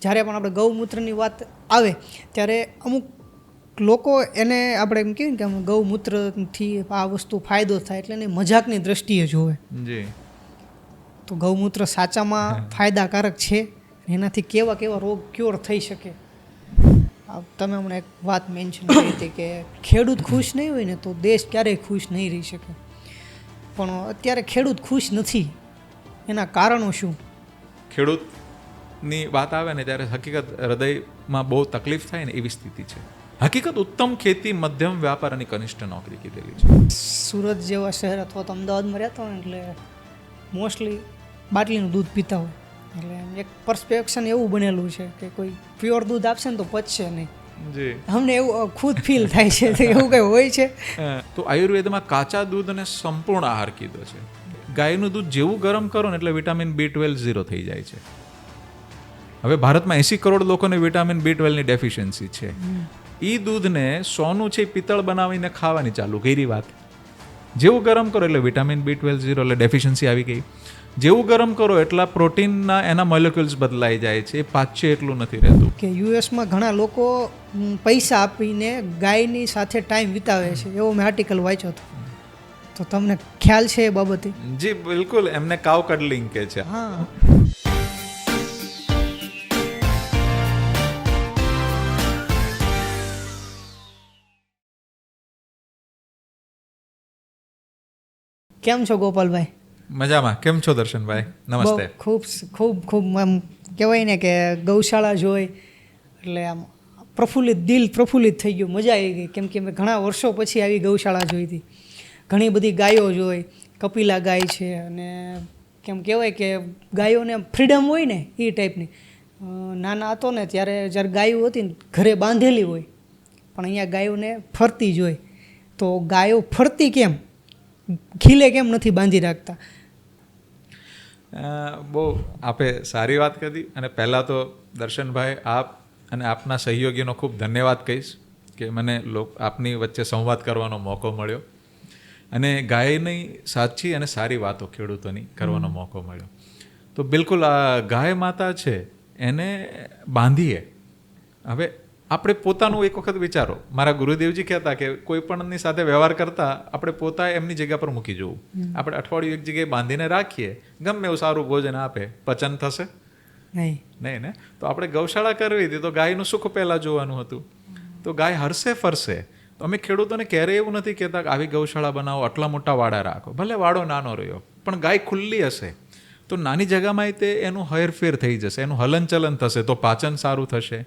જ્યારે પણ આપણે ગૌમૂત્રની વાત આવે ત્યારે અમુક લોકો એને આપણે એમ કહીએ ને કે ગૌમૂત્રથી આ વસ્તુ ફાયદો થાય એટલે એને મજાકની દ્રષ્ટિએ જોવે. જી. તો ગૌમૂત્ર સાચામાં ફાયદાકારક છે, એનાથી કેવા કેવા રોગ ક્યોર થઈ શકે. તમે હમણાં એક વાત મેન્શન કરી હતી કે ખેડૂત ખુશ નહીં હોય ને તો દેશ ક્યારેય ખુશ નહીં રહી શકે. પણ અત્યારે ખેડૂત ખુશ નથી, એના કારણો શું? ખેડૂતની વાત આવે ને ત્યારે હકીકત હૃદયમાં બહુ તકલીફ થાય ને એવી સ્થિતિ છે. હકીકત ઉત્તમ ખેતી, મધ્યમ વ્યાપાર અને કનિષ્ઠ નોકરી કીધેલી છે. સુરત જેવા શહેર અથવા તો અમદાવાદમાં રહેતા હોય એટલે મોસ્ટલી બાટલીનું દૂધ પીતા હોય. એટલે એક પરસ્પેક્શન એવું બનેલું છે કે કોઈ પ્યોર દૂધ આપશે ને તો પચશે નહીં. જી. અમને એવું ખુદ ફીલ થાય છે. તો એવું કંઈ હોય છે? તો આયુર્વેદમાં કાચા દૂધને સંપૂર્ણ આહાર કીધો છે. ગાયનું દૂધ જેવું ગરમ કરો ને એટલે વિટામિન B12 0 થઈ જાય છે. હવે ભારતમાં 80 કરોડ લોકોને વિટામિન B12 ની ડેફિશિયન્સી છે. એ દૂધને સોનું છે પિત્તળ બનાવીને ખાવાની ચાલુ કરી વાત. જેવું ગરમ કરો એટલે વિટામિન B12 0 એટલે ડેફિશિયન્સી આવી ગઈ. જેવું ગરમ કરો એટલા પ્રોટીનના એના મોલેક્યુલ્સ બદલાઈ જાય છે. એ પાછે એટલું નથી રહેતું. કે યુએસમાં ઘણા લોકો પૈસા આપીને ગાયની સાથે ટાઈમ વિતાવે છે, એવો મેં આર્ટિકલ વાંચ્યો હતો. તો તમને ખ્યાલ છે એ બાબતે? જી બિલકુલ, એમને કાવ કડલિંગ કે છે. હા. કેમ છો ગોપાલભાઈ? મજામાં. કેમ છો દર્શનભાઈ? નમસ્તે. ખૂબ ખૂબ ખૂબ આમ કહેવાય ને કે ગૌશાળા જોઈ એટલે આમ દિલ પ્રફુલ્લિત થઈ ગયું, મજા આવી ગઈ. કેમ કે મેં ઘણા વર્ષો પછી આવી ગૌશાળા જોઈ હતી. ઘણી બધી ગાયો જોઈ, કપિલા ગાય છે, અને કેમ કહેવાય કે ગાયોને ફ્રીડમ હોય ને એ ટાઈપની. નાના હતો ને ત્યારે જ્યારે ગાયો હતી ને ઘરે બાંધેલી હોય, પણ અહીંયા ગાયોને ફરતી જોઈ. તો ગાયો ફરતી કેમ, ખીલે કેમ નથી બાંધી રાખતા? બહુ આપે સારી વાત કરી. અને પહેલાં તો દર્શનભાઈ, આપ અને આપના સહયોગીનો ખૂબ ધન્યવાદ કહીશ કે મને આપની વચ્ચે સંવાદ કરવાનો મોકો મળ્યો અને ગાયની સાચી અને સારી વાતો ખેડૂતોની કરવાનો મોકો મળ્યો. તો બિલકુલ આ ગાય માતા છે એને બાંધીએ. હવે આપણે પોતાનું એક વખત વિચારો. મારા ગુરુદેવજી કહેતા કે કોઈ પણની સાથે વ્યવહાર કરતા આપણે પોતા એમની જગ્યા પર મૂકી જવું. આપણે અઠવાડિયું એક જગ્યાએ બાંધીને રાખીએ, ગમે એવું સારું ભોજન આપે, પચન થશે નહીં ને? તો આપણે ગૌશાળા કરવી હતી તો ગાયનું સુખ પહેલાં જોવાનું હતું. તો ગાય હરશે ફરશે. તો અમે ખેડૂતોને ક્યારેય એવું નથી કહેતા કે આવી ગૌશાળા બનાવો, આટલા મોટા વાડા રાખો. ભલે વાડો નાનો રહ્યો, પણ ગાય ખુલ્લી હશે તો નાની જગ્યામાં તે એનું હેરફેર થઈ જશે, એનું હલનચલન થશે, તો પાચન સારું થશે.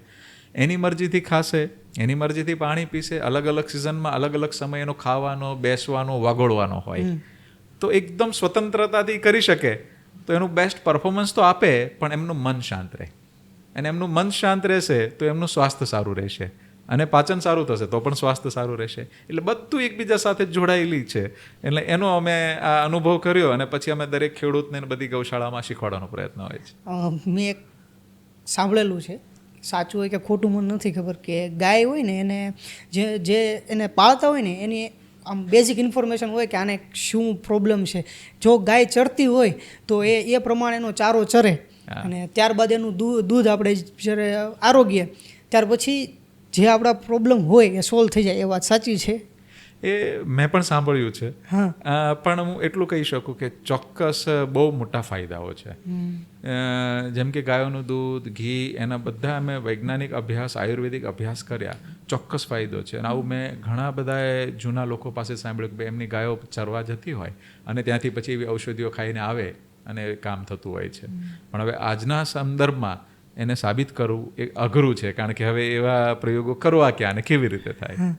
એની મરજીથી ખાશે, એની મરજીથી પાણી પીશે. અલગ અલગ સિઝનમાં અલગ અલગ સમય એનો ખાવાનો, બેસવાનો, વાગોળવાનો હોય. તો એકદમ સ્વતંત્રતાથી કરી શકે તો એનું બેસ્ટ પરફોર્મન્સ તો આપે, પણ એમનું મન શાંત રહે. અને એમનું મન શાંત રહેશે તો એમનું સ્વાસ્થ્ય સારું રહેશે, અને પાચન સારું થશે તો પણ સ્વાસ્થ્ય સારું રહેશે. એટલે બધું એકબીજા સાથે જોડાયેલી છે. એટલે એનો અમે આ અનુભવ કર્યો અને પછી અમે દરેક ખેડૂતને બધી ગૌશાળામાં શીખવાડવાનો પ્રયત્ન હોય છે. મેં એક સાંભળેલું છે, સાચું હોય કે ખોટું મને નથી ખબર, કે ગાય હોય ને એને જે એને પાળતા હોય ને એની આમ બેઝિક ઇન્ફોર્મેશન હોય કે આને શું પ્રોબ્લેમ છે. જો ગાય ચરતી હોય તો એ પ્રમાણે એનો ચારો ચરે, અને ત્યારબાદ એનું દૂધ આપણે જ્યારે આરોગ્ય ત્યાર પછી જે આપણા પ્રોબ્લેમ હોય એ સોલ્વ થઈ જાય. એ વાત સાચી છે? એ મેં પણ સાંભળ્યું છે. હા. પણ હું એટલું કહી શકું કે ચોક્કસ બહુ મોટા ફાયદાઓ છે. જેમ કે ગાયોનું દૂધ, ઘી, એના બધા અમે વૈજ્ઞાનિક અભ્યાસ, આયુર્વેદિક અભ્યાસ કર્યા. ચોક્કસ ફાયદો છે. અને આવું મેં ઘણા બધા જૂના લોકો પાસે સાંભળ્યું કે એમની ગાયો ચરવા જતી હોય અને ત્યાંથી પછી એવી ઔષધિઓ ખાઈને આવે અને કામ થતું હોય છે. પણ હવે આજના સંદર્ભમાં એને સાબિત કરવું એ અઘરું છે, કારણ કે હવે એવા પ્રયોગો કરવા ક્યાં અને કેવી રીતે થાય.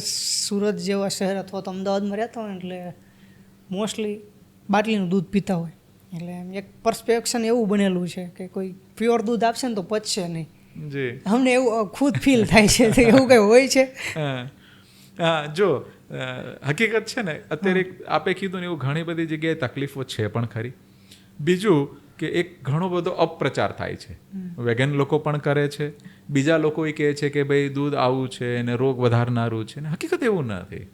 સુરત જેવા શહેર અથવા તો અમદાવાદમાં રહેતા હોય એટલે મોસ્ટલી બાટલીનું દૂધ પીતા હોય. એટલે એક પરસ્પેક્શન એવું બનેલું છે કે કોઈ પ્યોર દૂધ આપશે ને તો પચશે નહીં. જી. અમને એવું ખુદ ફીલ થાય છે. તો એવું કંઈ હોય છે? જો હકીકત છે ને, અત્યારે આપે કીધું ને એવું ઘણી બધી જગ્યાએ તકલીફો છે પણ ખરી. બીજું કે એક ઘણો બધો અપપ્રચાર થાય છે. વેગન લોકો પણ કરે છે, બીજા લોકો એ કહે છે કે ભાઈ દૂધ આવું છે ને રોગ વધારનારું છે. ને હકીકત એવું નથી.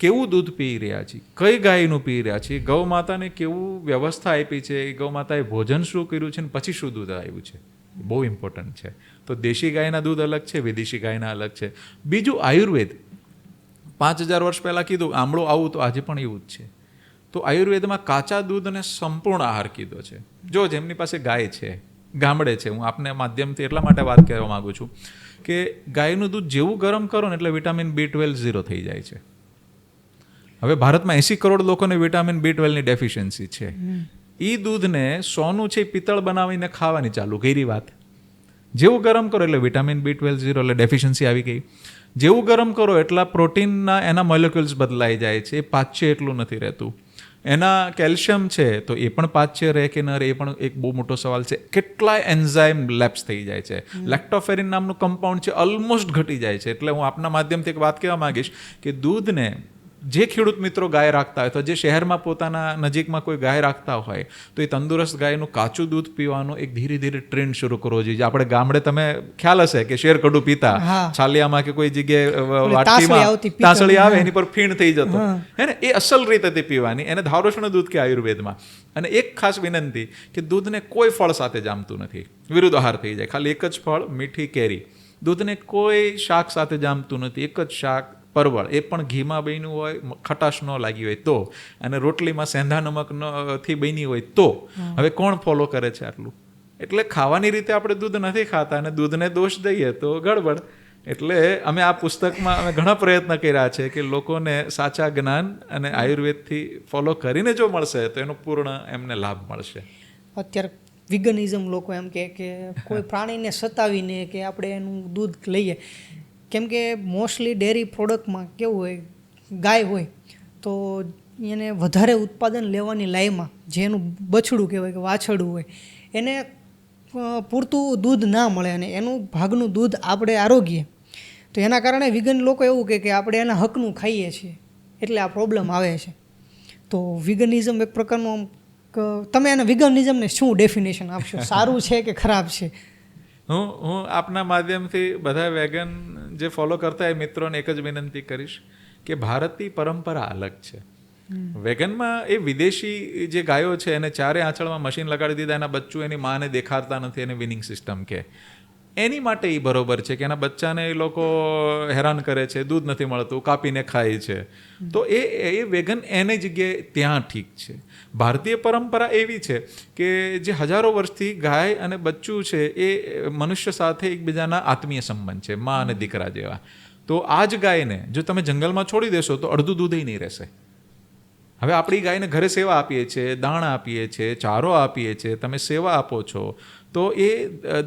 કેવું દૂધ પી રહ્યા છીએ, કઈ ગાયનું પી રહ્યા છીએ, ગૌ માતાને કેવું વ્યવસ્થા આપી છે, ગૌ માતાએ ભોજન શું કર્યું છે ને પછી શું દૂધ આવ્યું છે. બહુ ઇમ્પોર્ટન્ટ છે. તો દેશી ગાયના દૂધ અલગ છે, વિદેશી ગાયના અલગ છે. બીજું આયુર્વેદ, 5000 વર્ષ પહેલાં કીધું આમળું આવું, તો આજે પણ એવું જ છે. તો આયુર્વેદમાં કાચા દૂધને સંપૂર્ણ આહાર કીધો છે. જો જેમની પાસે ગાય છે, ગામડે છે, હું આપને માધ્યમથી એટલા માટે વાત કહેવા માગું છું કે ગાયનું દૂધ જેવું ગરમ કરો ને એટલે વિટામિન B12 ઝીરો થઈ જાય છે. હવે ભારતમાં 80 કરોડ લોકોને વિટામિન B12ની ડેફિશિયન્સી છે. એ દૂધને સોનું છે પિત્તળ બનાવીને ખાવાની ચાલુ કરી વાત. જેવું ગરમ કરો એટલે વિટામિન B12 ઝીરો, એટલે ડેફિશિયન્સી આવી ગઈ. જેવું ગરમ કરો એટલા પ્રોટીનના એના મોલેક્યુલ્સ બદલાઈ જાય છે. એ પાચ્ય એટલું નથી રહેતું. એના કેલ્શિયમ છે તો એ પણ પાચ્ય રહે કે ન રહે, એ પણ એક બહુ મોટો સવાલ છે. કેટલાય એન્ઝાઇમ લેપ્સ થઈ જાય છે. લેક્ટોફેરિન નામનું કમ્પાઉન્ડ છે ઓલમોસ્ટ ઘટી જાય છે. એટલે હું આપના માધ્યમથી એક વાત કહેવા માંગીશ કે દૂધને જે ખેડૂત મિત્રો ગાય રાખતા હોય, તો જે શહેરમાં પોતાના નજીકમાં કોઈ ગાય રાખતા હોય, તો એ તંદુરસ્ત ગાયનું કાચું દૂધ પીવાનો એક ધીરે ધીરે ટ્રેન્ડ શરૂ કરવો જોઈએ. આપણે ગામડે તમે ખ્યાલ હશે કે શેર કડું પીતા, છાલિયામાં કે કોઈ જગ્યાએ વાટકીમાં તાસળી આવે એની પર ફીણ થઈ જતો, હે ને, એ અસલ રીતે તે પીવાની. એને ધાવરોષ્ણ દૂધ કે આયુર્વેદમાં. અને એક ખાસ વિનંતી કે દૂધને કોઈ ફળ સાથે જામતું નથી, વિરુદ્ધ આહાર થઈ જાય. ખાલી એક જ ફળ, મીઠી કેરી. દૂધને કોઈ શાક સાથે જામતું નથી, એક જ શાક, પરવળ, એ પણ ઘીમાં બન્યું હોય, ખટાશ ન લાગી હોય તો, અને રોટલીમાં સેંધા નમકથી બની હોય તો. હવે કોણ ફોલો કરે છે આટલું? એટલે ખાવાની રીતે આપણે દૂધ નથી ખાતા અને દૂધને દોષ દઈએ તો ગડબડ. એટલે અમે આ પુસ્તકમાં અમે ઘણા પ્રયત્ન કર્યા છે કે લોકોને સાચા જ્ઞાન અને આયુર્વેદથી ફોલો કરીને જો મળશે તો એનો પૂર્ણ એમને લાભ મળશે. અત્યારે વિગનિઝમ લોકો એમ કે કોઈ પ્રાણીને સતાવીને કે આપણે એનું દૂધ લઈએ, કેમ કે મોસ્ટલી ડેરી પ્રોડક્ટમાં કેવું હોય, ગાય હોય તો એને વધારે ઉત્પાદન લેવાની લાઈમાં જેનું બછડું કહેવાય કે વાછરડું હોય, એને પૂરતું દૂધ ના મળે અને એનું ભાગનું દૂધ આપણે આરોગીએ તો એના કારણે વિગન લોકો એવું કે આપણે એના હકનું ખાઈએ છીએ, એટલે આ પ્રોબ્લેમ આવે છે. તો વિગનિઝમ એક પ્રકારનું, તમે એના વિગનિઝમને શું ડેફિનેશન આપશો? સારું છે કે ખરાબ છે? હું આપના માધ્યમથી બધા વેગન જે ફોલો કરતા એ મિત્રોને એક જ વિનંતી કરીશ કે ભારતની પરંપરા અલગ છે. વેગનમાં એ વિદેશી જે ગાયો છે એને ચારે આંચળમાં મશીન લગાડી દીધા, એના બચ્ચું એની માને દેખાડતા નથી, એને વિનિંગ સિસ્ટમ કે એની માટે એ બરોબર છે કે એના બચ્ચાને એ લોકો હેરાન કરે છે, દૂધ નથી મળતું, કાપીને ખાય છે. તો એ વેગન એની જગ્યાએ ત્યાં ઠીક છે. ભારતીય પરંપરા એવી છે કે જે હજારો વર્ષથી ગાય અને બચ્ચું છે એ મનુષ્ય સાથે એકબીજાના આત્મીય સંબંધ છે, મા અને દીકરા જેવા. તો આ જ ગાયને જો તમે જંગલમાં છોડી દેશો તો અડધું દૂધ નહીં રહેશે. હવે આપણી ગાયને ઘરે સેવા આપીએ છીએ, દાણા આપીએ છીએ, ચારો આપીએ છીએ, તમે સેવા આપો છો, તો એ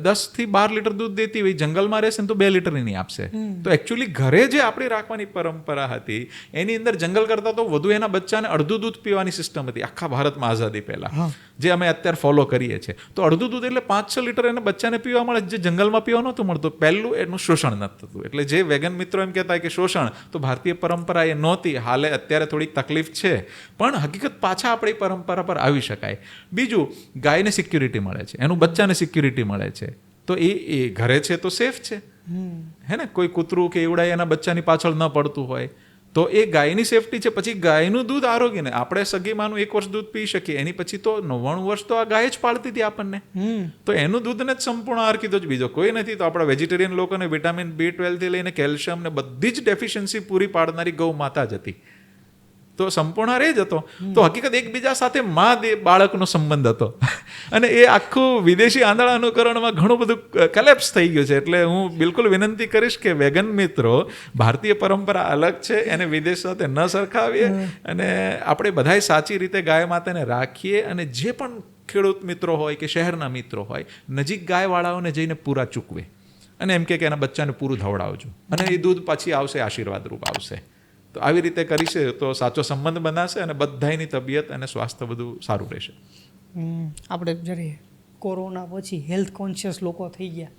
10 થી 12 લીટર દૂધ દેતી હોય, જંગલમાં રહેશે ને તો 2 લીટર નહીં આપશે. તો એકચ્યુઅલી ઘરે જે આપણી રાખવાની પરંપરા હતી એની અંદર જંગલ કરતાં તો વધુ એના બચ્ચાને અડધું દૂધ પીવાની સિસ્ટમ હતી આખા ભારતમાં આઝાદી પહેલાં, જે અમે અત્યારે ફોલો કરીએ છીએ. તો અડધું દૂધ એટલે 5-6 લીટર એને બચ્ચાને પીવા મળે, જે જંગલમાં પીવા નહોતું મળતું. પહેલું એનું શોષણ નથી થતું. એટલે જે વેગન મિત્રો એમ કહેતા કે શોષણ, તો ભારતીય પરંપરા એ નહોતી. હાલે અત્યારે થોડીક તકલીફ છે, પણ હકીકત પાછા આપણી પરંપરા પર આવી શકાય. બીજું, ગાયને સિક્યુરિટી મળે છે, એનું બચ્ચાને સિક્યુરિટી મળે છે, તો એ ઘરે છે તો સેફ છે, હે ને. કોઈ કૂતરું કે એવડાય એના બચ્ચાની પાછળ ન પડતું હોય તો એ ગાયની સેફટી છે. પછી ગાયનું દૂધ આરોગ્યને, આપણે સગીમાનું 1 વર્ષ દૂધ પી શકીએ, એની પછી તો 99 વર્ષ તો આ ગાય જ પાળતી હતી આપણને. તો એનું દૂધને જ સંપૂર્ણ આહાર કીધો જ, બીજો કોઈ નથી. તો આપણા વેજીટેરિયન લોકોને વિટામિન B12 થી લઈને કેલ્શિયમ ને બધી જ ડેફિશિયન્સી પૂરી પાડનારી ગૌ માતા જ હતી. તો સંપૂર્ણ આહાર જ હતો. તો હકીકત એકબીજા સાથે બાળકનો સંબંધ હતો. અને એ આખું વિદેશી આંધળા અનુકરણમાં ઘણું બધું કલેપ્સ થઈ ગયું છે. એટલે હું બિલકુલ વિનંતી કરીશ કે વેગન મિત્રો, ભારતીય પરંપરા અલગ છે, એને વિદેશ સાથે ન સરખાવીએ અને આપણે બધાય સાચી રીતે ગાય માતાને રાખીએ. અને જે પણ ખેડૂત મિત્રો હોય કે શહેરના મિત્રો હોય, નજીક ગાયવાળાઓને જઈને પૂરા ચૂકવે અને એમ કે એના બચ્ચાને પૂરું ધવડાવજો, અને એ દૂધ પછી આવશે, આશીર્વાદ રૂપ આવશે. તો આવી રીતે કરીશે તો સાચો સંબંધ બનાશે અને બધાની તબિયત અને સ્વાસ્થ્ય બધું સારું રહેશે. આપણે જ્યારે કોરોના પછી હેલ્થ કોન્શિયસ લોકો થઈ ગયા,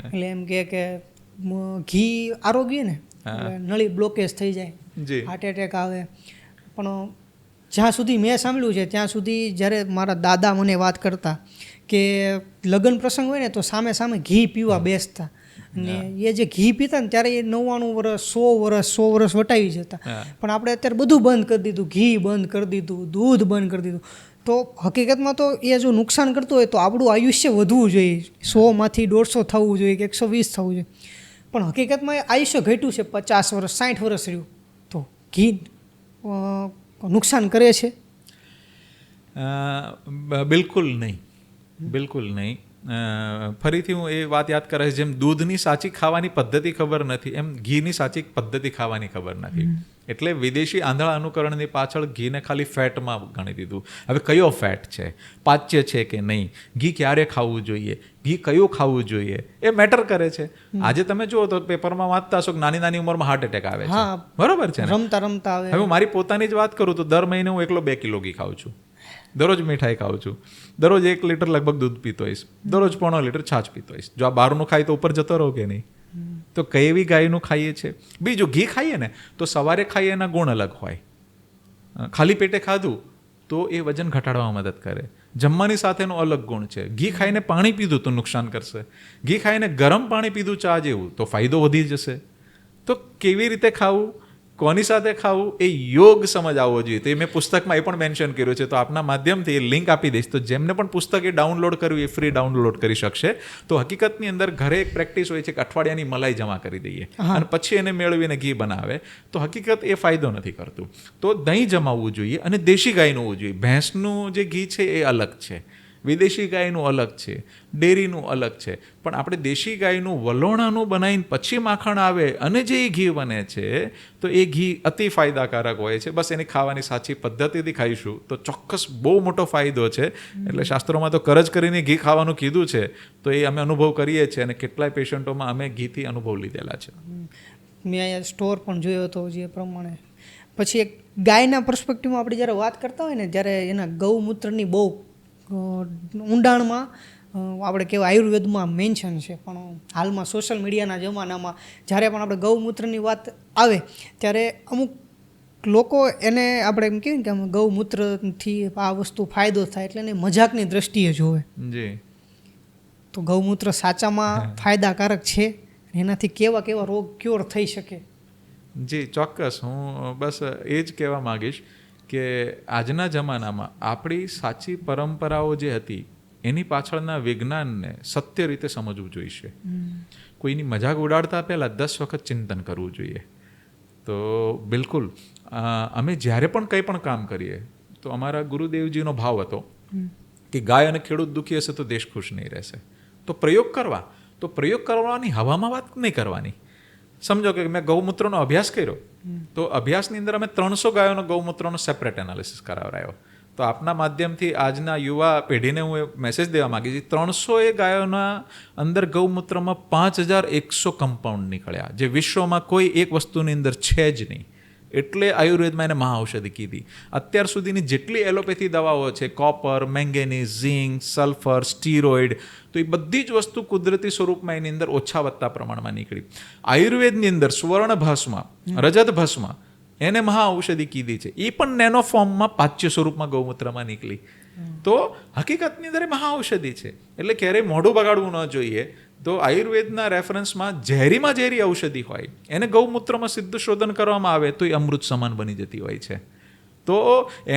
એટલે એમ કે ઘી આરોગ્ય ને નળી બ્લોકેજ થઈ જાય, હાર્ટ એટેક આવે. પણ જ્યાં સુધી મેં સાંભળ્યું છે ત્યાં સુધી, જ્યારે મારા દાદા મને વાત કરતા કે લગ્ન પ્રસંગ હોય ને તો સામે સામે ઘી પીવા બેસતા, અને એ જે ઘી પીતા ને ત્યારે એ 99 વર્ષ 100 વર્ષ વટાવી જતા. પણ આપણે અત્યારે બધું બંધ કરી દીધું, ઘી બંધ કરી દીધું, દૂધ બંધ કરી દીધું. તો હકીકતમાં તો એ જો નુકસાન કરતું હોય તો આપણું આયુષ્ય વધવું જોઈએ, 100માંથી 150 થવું જોઈએ કે 120 થવું જોઈએ, પણ હકીકતમાં આયુષ્ય ઘટ્યું છે, 50 વર્ષ 60 વર્ષ રહ્યું. તો ઘી નુકસાન કરે છે? બિલકુલ નહીં, બિલકુલ નહીં. ફરીથી હું એ વાત યાદ કરાવીશ, જેમ દૂધની સાચી ખાવાની પદ્ધતિ ખબર નથી એમ ઘીની સાચી પદ્ધતિ ખાવાની ખબર નથી. એટલે વિદેશી આંધળા અનુકરણની પાછળ ઘીને ખાલી ફેટમાં ગણી દીધું. હવે કયો ફેટ છે, પાચ્ય છે કે નહીં, ઘી ક્યારે ખાવું જોઈએ, ઘી કયું ખાવું જોઈએ, એ મેટર કરે છે. આજે તમે જુઓ તો પેપરમાં વાંચતા હશો કે નાની નાની ઉંમરમાં હાર્ટ એટેક આવે છે, બરોબર છે ને? રમતા રમતા આવે. હવે હું મારી પોતાની જ વાત કરું તો દર મહિને હું એકલો 2 કિલો ઘી ખાઉં છું, દરરોજ મીઠાઈ ખાઉં છું, દરરોજ 1 લીટર લગભગ દૂધ પીતો હોઈશ, દરરોજ 1.5 લીટર છાશ પીતો હોઈશ. જો આ બહારનું ખાય તો ઉપર જતો રહો કે નહીં? તો કેવી ગાયનું ખાઈએ છીએ? બીજું ઘી ખાઈએ ને તો સવારે ખાઈએ એના ગુણ અલગ હોય. ખાલી પેટે ખાધું તો એ વજન ઘટાડવામાં મદદ કરે. જમવાની સાથેનો અલગ ગુણ છે. ઘી ખાઈને પાણી પીધું તો નુકસાન કરશે, ઘી ખાઈને ગરમ પાણી પીધું ચા જેવું તો ફાયદો વધી જશે. તો કેવી રીતે ખાવું, કોની સાથે ખાવું, એ યોગ સમજ આવવો જોઈએ. તો એ મેં પુસ્તકમાં એ પણ મેન્શન કર્યું છે, તો આપના માધ્યમથી એ લિંક આપી દઈશ. તો જેમને પણ પુસ્તક એ ડાઉનલોડ કરવું એ ફ્રી ડાઉનલોડ કરી શકશે. તો હકીકતની અંદર ઘરે એક પ્રેક્ટિસ હોય છે કે અઠવાડિયાની મલાઈ જમા કરી દઈએ અને પછી એને મેળવીને ઘી બનાવે, તો હકીકત એ ફાયદો નથી કરતું. તો દહીં જમાવવું જોઈએ અને દેશી ગાયનું હોવું જોઈએ. ભેંસનું જે ઘી છે એ અલગ છે, વિદેશી ગાયનું અલગ છે, ડેરીનું અલગ છે. પણ આપણે દેશી ગાયનું વલોણાનું બનાવીને પછી માખણ આવે અને જે એ ઘી બને છે તો એ ઘી અતિ ફાયદાકારક હોય છે. બસ એની ખાવાની સાચી પદ્ધતિથી ખાઈશું તો ચોક્કસ બહુ મોટો ફાયદો છે. એટલે શાસ્ત્રોમાં તો કરજ કરીને ઘી ખાવાનું કીધું છે, તો એ અમે અનુભવ કરીએ છીએ અને કેટલાય પેશન્ટોમાં અમે ઘીથી અનુભવ લીધેલા છે. મેં અહીંયા સ્ટોર પણ જોયો હતો જે પ્રમાણે. પછી એક ગાયના પર્સપેક્ટિવમાં આપણે જ્યારે વાત કરતા હોય ને, જ્યારે એના ગૌમૂત્રની બહુ ઊંડાણમાં આપણે કહેવાય આયુર્વેદમાં મેન્શન છે, પણ હાલમાં સોશિયલ મીડિયાના જમાનામાં જ્યારે પણ આપણે ગૌમૂત્રની વાત આવે ત્યારે અમુક લોકો એને આપણે એમ કહીએ કે ગૌમૂત્રથી આ વસ્તુ ફાયદો થાય એટલે એને મજાકની દ્રષ્ટિએ જોવે. જી. તો ગૌમૂત્ર સાચામાં ફાયદાકારક છે, એનાથી કેવા કેવા રોગ ક્યોર થઈ શકે? જી ચોક્કસ. હું બસ એ જ કહેવા માગીશ કે આજના જમાનામાં આપણી સાચી પરંપરાઓ જે હતી એની પાછળના વિજ્ઞાનને સત્ય રીતે સમજવું જોઈશે. કોઈની મજાક ઉડાડતા પહેલાં 10 વખત ચિંતન કરવું જોઈએ. તો બિલકુલ અમે જ્યારે પણ કંઈ પણ કામ કરીએ તો અમારા ગુરુદેવજીનો ભાવ હતો કે ગાય અને ખેડૂત દુઃખી હશે તો દેશ ખુશ નહીં રહેશે. તો પ્રયોગ કરવાની હવામાં વાત નહીં કરવાની. સમજો કે મેં ગૌમૂત્રનો અભ્યાસ કર્યો, તો અભ્યાસની અંદર અમે 300 ગાયોનો ગૌમૂત્રનો સેપરેટ એનાલિસિસ કરાવરાયો. તો આપના માધ્યમથી આજના યુવા પેઢીને હું મેસેજ દેવા માગીશ, 300 ગાયોના અંદર ગૌમૂત્રમાં 5100 કમ્પાઉન્ડ નીકળ્યા, જે વિશ્વમાં કોઈ એક વસ્તુની અંદર છે જ નહીં. એટલે આયુર્વેદમાં એને મહાઔષધિ કીધી. અત્યાર સુધીની જેટલી એલોપેથી દવાઓ છે, copper, manganese, zinc, sulphur, steroid, તો એ બધી જ વસ્તુ કુદરતી સ્વરૂપમાં એની અંદર ઓછા વધતા પ્રમાણમાં નીકળી. આયુર્વેદની અંદર સુવર્ણ ભસ્મ, રજત ભસ્મ, એને મહાઔષધિ કીધી છે. એ પણ નેનો ફોર્મમાં પાચ્ય સ્વરૂપમાં ગૌમૂત્રમાં નીકળી. તો હકીકતની અંદર મહાઔષધિ છે. એટલે ક્યારેય મોઢું બગાડવું ન જોઈએ. તો આયુર્વેદના રેફરન્સમાં ઝેરીમાં ઝેરી ઔષધિ હોય એને ગૌમૂત્રમાં સિદ્ધ શોધન કરવામાં આવે તો એ અમૃત સમાન બની જતી હોય છે. તો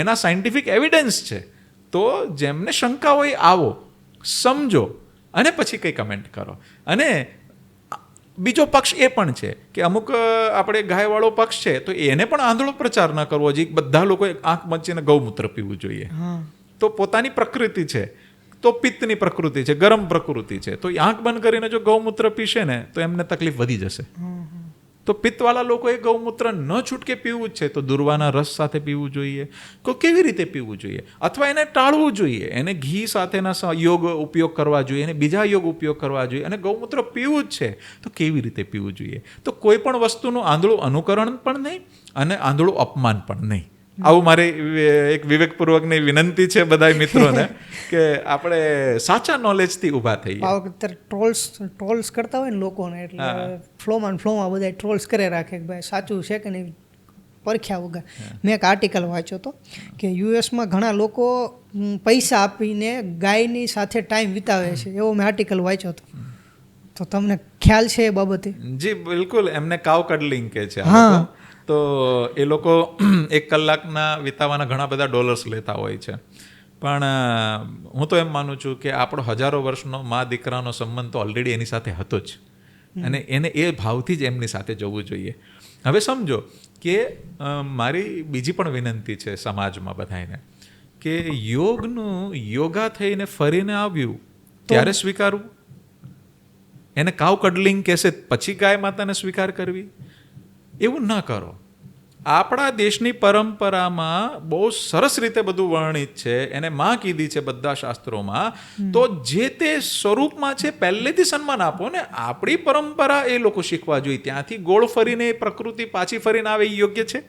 એના સાયન્ટિફિક એવિડન્સ છે. તો જેમને શંકા હોય આવો, સમજો અને પછી કંઈ કમેન્ટ કરો. અને બીજો પક્ષ એ પણ છે કે અમુક આપણે ગાયવાળો પક્ષ છે તો એને પણ આંધળો પ્રચાર ન કરવો જોઈએ. બધા લોકોએ આંખ મચીને ગૌમૂત્ર પીવું જોઈએ. તો પોતાની પ્રકૃતિ છે, તો પિત્તની પ્રકૃતિ છે, ગરમ પ્રકૃતિ છે, તો આંખ બંધ કરીને જો ગૌમૂત્ર પીશે ને તો એમને તકલીફ વધી જશે. તો પિત્તવાળા લોકોએ ગૌમૂત્ર ન છૂટકે પીવું જ છે તો દુર્વાના રસ સાથે પીવું જોઈએ. તો કેવી રીતે પીવું જોઈએ? અથવા એને ટાળવું જોઈએ. એને ઘી સાથેના યોગ ઉપયોગ કરવા જોઈએ, એને બીજા યોગ ઉપયોગ કરવા જોઈએ. અને ગૌમૂત્ર પીવું જ છે તો કેવી રીતે પીવું જોઈએ? તો કોઈ પણ વસ્તુનું આંધળું અનુકરણ પણ નહીં અને આંધળું અપમાન પણ નહીં. આવું મારી એક વિવેકપૂર્વકની વિનંતી છે બધા મિત્રોને કે આપણે સાચા નોલેજથી ઊભા થઈએ. અત્યારે ટ્રોલ્સ કરતા હોય ને લોકોને, એટલે ફ્લોમાં બધા ટ્રોલ્સ કરે રાખે કે ભાઈ સાચું છે કે નહીં પરખ્યા વગર. મેં એક આર્ટિકલ વાંચ્યો હતો કે યુએસમાં ઘણા લોકો પૈસા આપીને ગાયની સાથે ટાઈમ વિતાવે છે, એવો મેં આર્ટિકલ વાંચ્યો હતો. તો તમને ખ્યાલ છે એ બાબતે? જી બિલકુલ. એમને કાવ કડલિંગ કહે છે. હા. તો એ લોકો 1 કલાકના વિતાવાના ઘણા બધા ડોલર્સ લેતા હોય છે. પણ હું તો એમ માનું છું કે આપણો હજારો વર્ષનો મા દીકરાનો સંબંધ તો ઓલરેડી એની સાથે હતો જ, અને એને એ ભાવથી જ એમની સાથે જવું જોઈએ. હવે સમજો કે મારી બીજી પણ વિનંતી છે સમાજમાં બધાને કે યોગનું યોગા થઈને ફરીને આવ્યું ત્યારે સ્વીકારવું, એને કાવ કડલિંગ કહેશે પછી ગાય માતાને સ્વીકાર કરવી, એવું ન કરો. આપણા દેશની પરંપરામાં બહુ સરસ રીતે બધું વર્ણિત છે, એને માં કીધી છે બધા શાસ્ત્રોમાં. તો જે તે સ્વરૂપમાં છે પહેલેથી સન્માન આપો ને. આપણી પરંપરા એ લોકો શીખવા જોઈએ. ત્યાંથી ગોળ ફરીને પ્રકૃતિ પાછી ફરીને આવે એ યોગ્ય છે?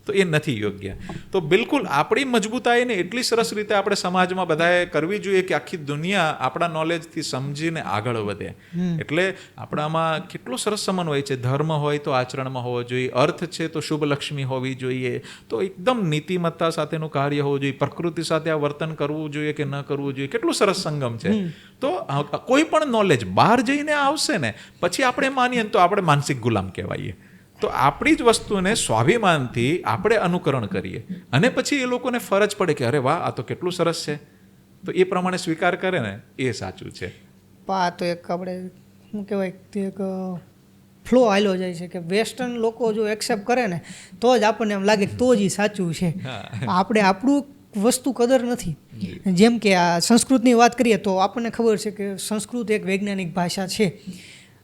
તો એ નથી યોગ્ય. તો બિલકુલ આપણી મજબૂતાઈને એટલી સરસ રીતે આપણે સમાજમાં બધાએ કરવી જોઈએ કે આખી દુનિયા આપણા નોલેજથી સમજીને આગળ વધે. એટલે આપણામાં કેટલો સરસ સમન્વય છે. ધર્મ હોય તો આચરણમાં હોવો જોઈએ, અર્થ છે તો શુભ લક્ષ્મી હોવી જોઈએ, તો એકદમ નીતિમત્તા સાથેનું કાર્ય હોવું જોઈએ, પ્રકૃતિ સાથે આ વર્તન કરવું જોઈએ કે ન કરવું જોઈએ, કેટલું સરસ સંગમ છે. તો કોઈ પણ નોલેજ બહાર જઈને આવશે ને પછી આપણે માનીએ તો આપણે માનસિક ગુલામ કહેવાઈએ. તો આપણી જ વસ્તુને સ્વાભિમાનથી આપણે અનુકરણ કરીએ અને પછી એ લોકોને ફરજ પડે કે અરે વાહ આ તો કેટલું સરસ છે, તો એ પ્રમાણે સ્વીકાર કરે ને એ સાચું છે. તો એક આપણે શું કહેવાય તે એક ફ્લો હાલ્યો જાય છે કે વેસ્ટર્ન લોકો જો એક્સેપ્ટ કરે ને તો જ આપણને એમ લાગે કે તો જ એ સાચું છે. આપણે આપણું વસ્તુ કદર નથી. જેમ કે આ સંસ્કૃતની વાત કરીએ તો આપણને ખબર છે કે સંસ્કૃત એક વૈજ્ઞાનિક ભાષા છે,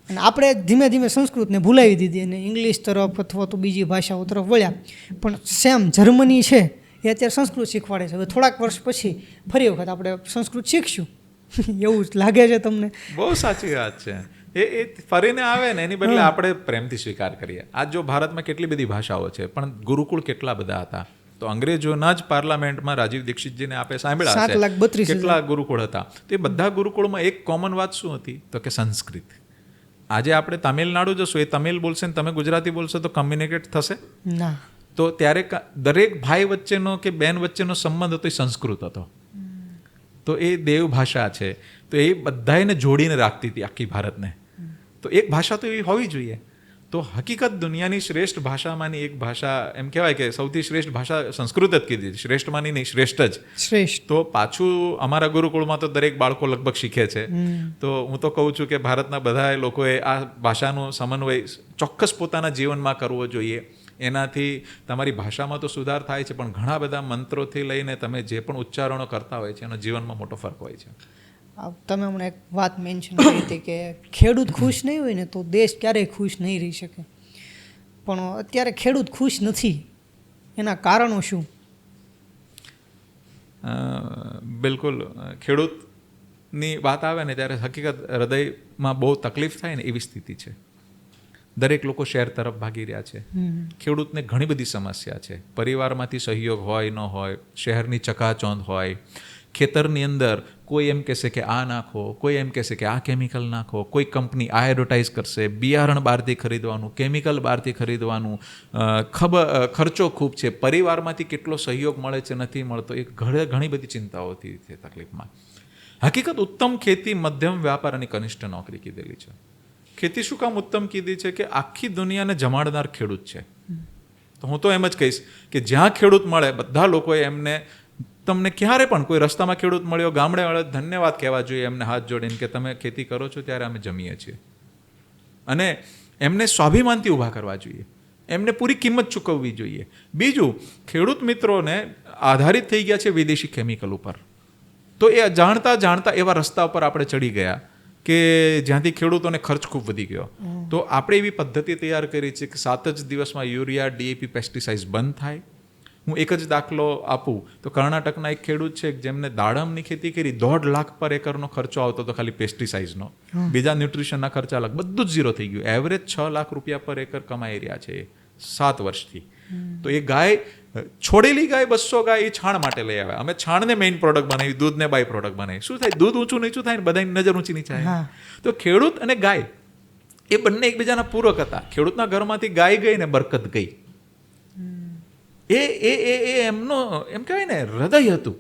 અને આપણે ધીમે ધીમે સંસ્કૃતને ભૂલાવી દીધી અને ઇંગ્લિશ તરફ અથવા તો બીજી ભાષાઓ તરફ વળ્યા. પણ સેમ જર્મની છે એ અત્યારે સંસ્કૃત શીખવાડે છે. હવે થોડાક વર્ષ પછી ફરી વખત આપણે સંસ્કૃત શીખશું એવું લાગે છે તમને? બહુ સાચી વાત છે. એ ફરીને આવે ને એની બદલે આપણે પ્રેમથી સ્વીકાર કરીએ. આજ જો ભારતમાં કેટલી બધી ભાષાઓ છે પણ ગુરુકુળ કેટલા બધા હતા. તો અંગ્રેજોના જ પાર્લામેન્ટમાં રાજીવ દીક્ષિતજીને આપે સાંભળ્યા છે 7,32,000 કેટલા ગુરુકુળ હતા. તો એ બધા ગુરુકુળમાં એક કોમન વાત શું હતી તો કે સંસ્કૃત. આજે આપણે તમિલનાડુ જશું, એ તમિલ બોલશે ને તમે ગુજરાતી બોલશો તો કમ્યુનિકેટ થશે ના. તો ત્યારે દરેક ભાઈ વચ્ચેનો કે બેન વચ્ચેનો સંબંધ હતો એ સંસ્કૃત હતો. તો એ દેવ ભાષા છે, તો એ બધાને જોડીને રાખતી હતી આખી ભારતને. તો એક ભાષા તો એવી હોવી જોઈએ. તો હકીકત દુનિયાની શ્રેષ્ઠ ભાષામાંની એક ભાષા એમ કહેવાય કે સૌથી શ્રેષ્ઠ ભાષા સંસ્કૃત જ કીધી, શ્રેષ્ઠમાંની નહીં શ્રેષ્ઠ જ શ્રેષ્ઠ. તો પાછું અમારા ગુરુકુળમાં તો દરેક બાળકો લગભગ શીખે છે. તો હું તો કહું છું કે ભારતના બધા લોકોએ આ ભાષાનો સમન્વય ચોક્કસ પોતાના જીવનમાં કરવો જોઈએ. એનાથી તમારી ભાષામાં તો સુધાર થાય છે, પણ ઘણા બધા મંત્રોથી લઈને તમે જે પણ ઉચ્ચારણો કરતા હોય છે એનો જીવનમાં મોટો ફરક હોય છે. તમે હમણાં એક વાત મેન્શન કરી હતી કે ખેડૂત ખુશ નહીં હોય ને તો દેશ ક્યારેય ખુશ નહીં રહી શકે. પણ અત્યારે ખેડૂત ખુશ નથી, એના કારણો શું? બિલકુલ, ખેડૂતની વાત આવે ને ત્યારે હકીકત હૃદયમાં બહુ તકલીફ થાય ને એવી સ્થિતિ છે. દરેક લોકો શહેર તરફ ભાગી રહ્યા છે. ખેડૂતને ઘણી બધી સમસ્યા છે. પરિવારમાંથી સહયોગ હોય ન હોય, શહેરની ચકાચોંધ હોય, ખેતરની અંદર કોઈ એમ કહેશે કે આ નાખો, કોઈ એમ કહેશે કે આ કેમિકલ નાખો, કોઈ કંપની આ એડવર્ટાઇઝ કરશે, બિયારણ બહારથી ખરીદવાનું, કેમિકલ બહારથી ખરીદવાનું, ખર્ચો ખૂબ છે, પરિવારમાંથી કેટલો સહયોગ મળે છે નથી મળતો, એ ઘણી બધી ચિંતાઓથી છે તકલીફમાં. હકીકત ઉત્તમ ખેતી, મધ્યમ વ્યાપાર અને કનિષ્ઠ નોકરી કીધેલી છે. ખેતી શું કામ ઉત્તમ કીધી છે કે આખી દુનિયાને જમાડનાર ખેડૂત છે. તો હું તો એમ જ કહીશ કે જ્યાં ખેડૂત મળે બધા લોકોએ એમને, તમને ક્યારે પણ કોઈ રસ્તામાં ખેડૂત મળ્યો, ગામડે મળ્યો, ધન્યવાદ કહેવા જોઈએ એમને હાથ જોડીને કે તમે ખેતી કરો છો ત્યારે અમે જમીએ છીએ. અને એમને સ્વાભિમાનથી ઊભા કરવા જોઈએ, એમને પૂરી કિંમત ચૂકવવી જોઈએ. બીજું, ખેડૂત મિત્રોને આધારિત થઈ ગયા છે વિદેશી કેમિકલ ઉપર. તો એ જાણતા જાણતા એવા રસ્તા ઉપર આપણે ચડી ગયા કે જ્યાંથી ખેડૂતોને ખર્ચ ખૂબ વધી ગયો. તો આપણે એવી પદ્ધતિ તૈયાર કરી છે કે 7 જ દિવસમાં યુરિયા, ડીએપી, પેસ્ટિસાઇડ્સ બંધ થાય. હું એક જ દાખલો આપું તો કર્ણાટકના એક ખેડૂત છે જેમને દાડમની ખેતી કરી, 1.5 લાખ પર એકરનો ખર્ચો આવતો હતો ખાલી પેસ્ટિસાઇડ્સનો. બીજા ન્યુટ્રિશનના ખર્ચા અલગ, બધું જ ઝીરો થઈ ગયું. એવરેજ 6 લાખ રૂપિયા પર એકર કમાઈ રહ્યા છે 7 વર્ષથી. તો એ ગાય, છોડેલી ગાય 200 ગાય એ છાણ માટે લઈ આવે. અમે છાણને મેઇન પ્રોડક્ટ બનાવી, દૂધને બાય પ્રોડક્ટ બનાવી. શું થાય? દૂધ ઊંચું નીચું થાય ને બધાની નજર ઊંચી નીચે આવે. તો ખેડૂત અને ગાય એ બંને એકબીજાના પૂરક હતા. ખેડૂતના ઘરમાંથી ગાય ગઈ ને બરકત ગઈ. એ એમનો એમ કહેવાય ને હૃદય હતું.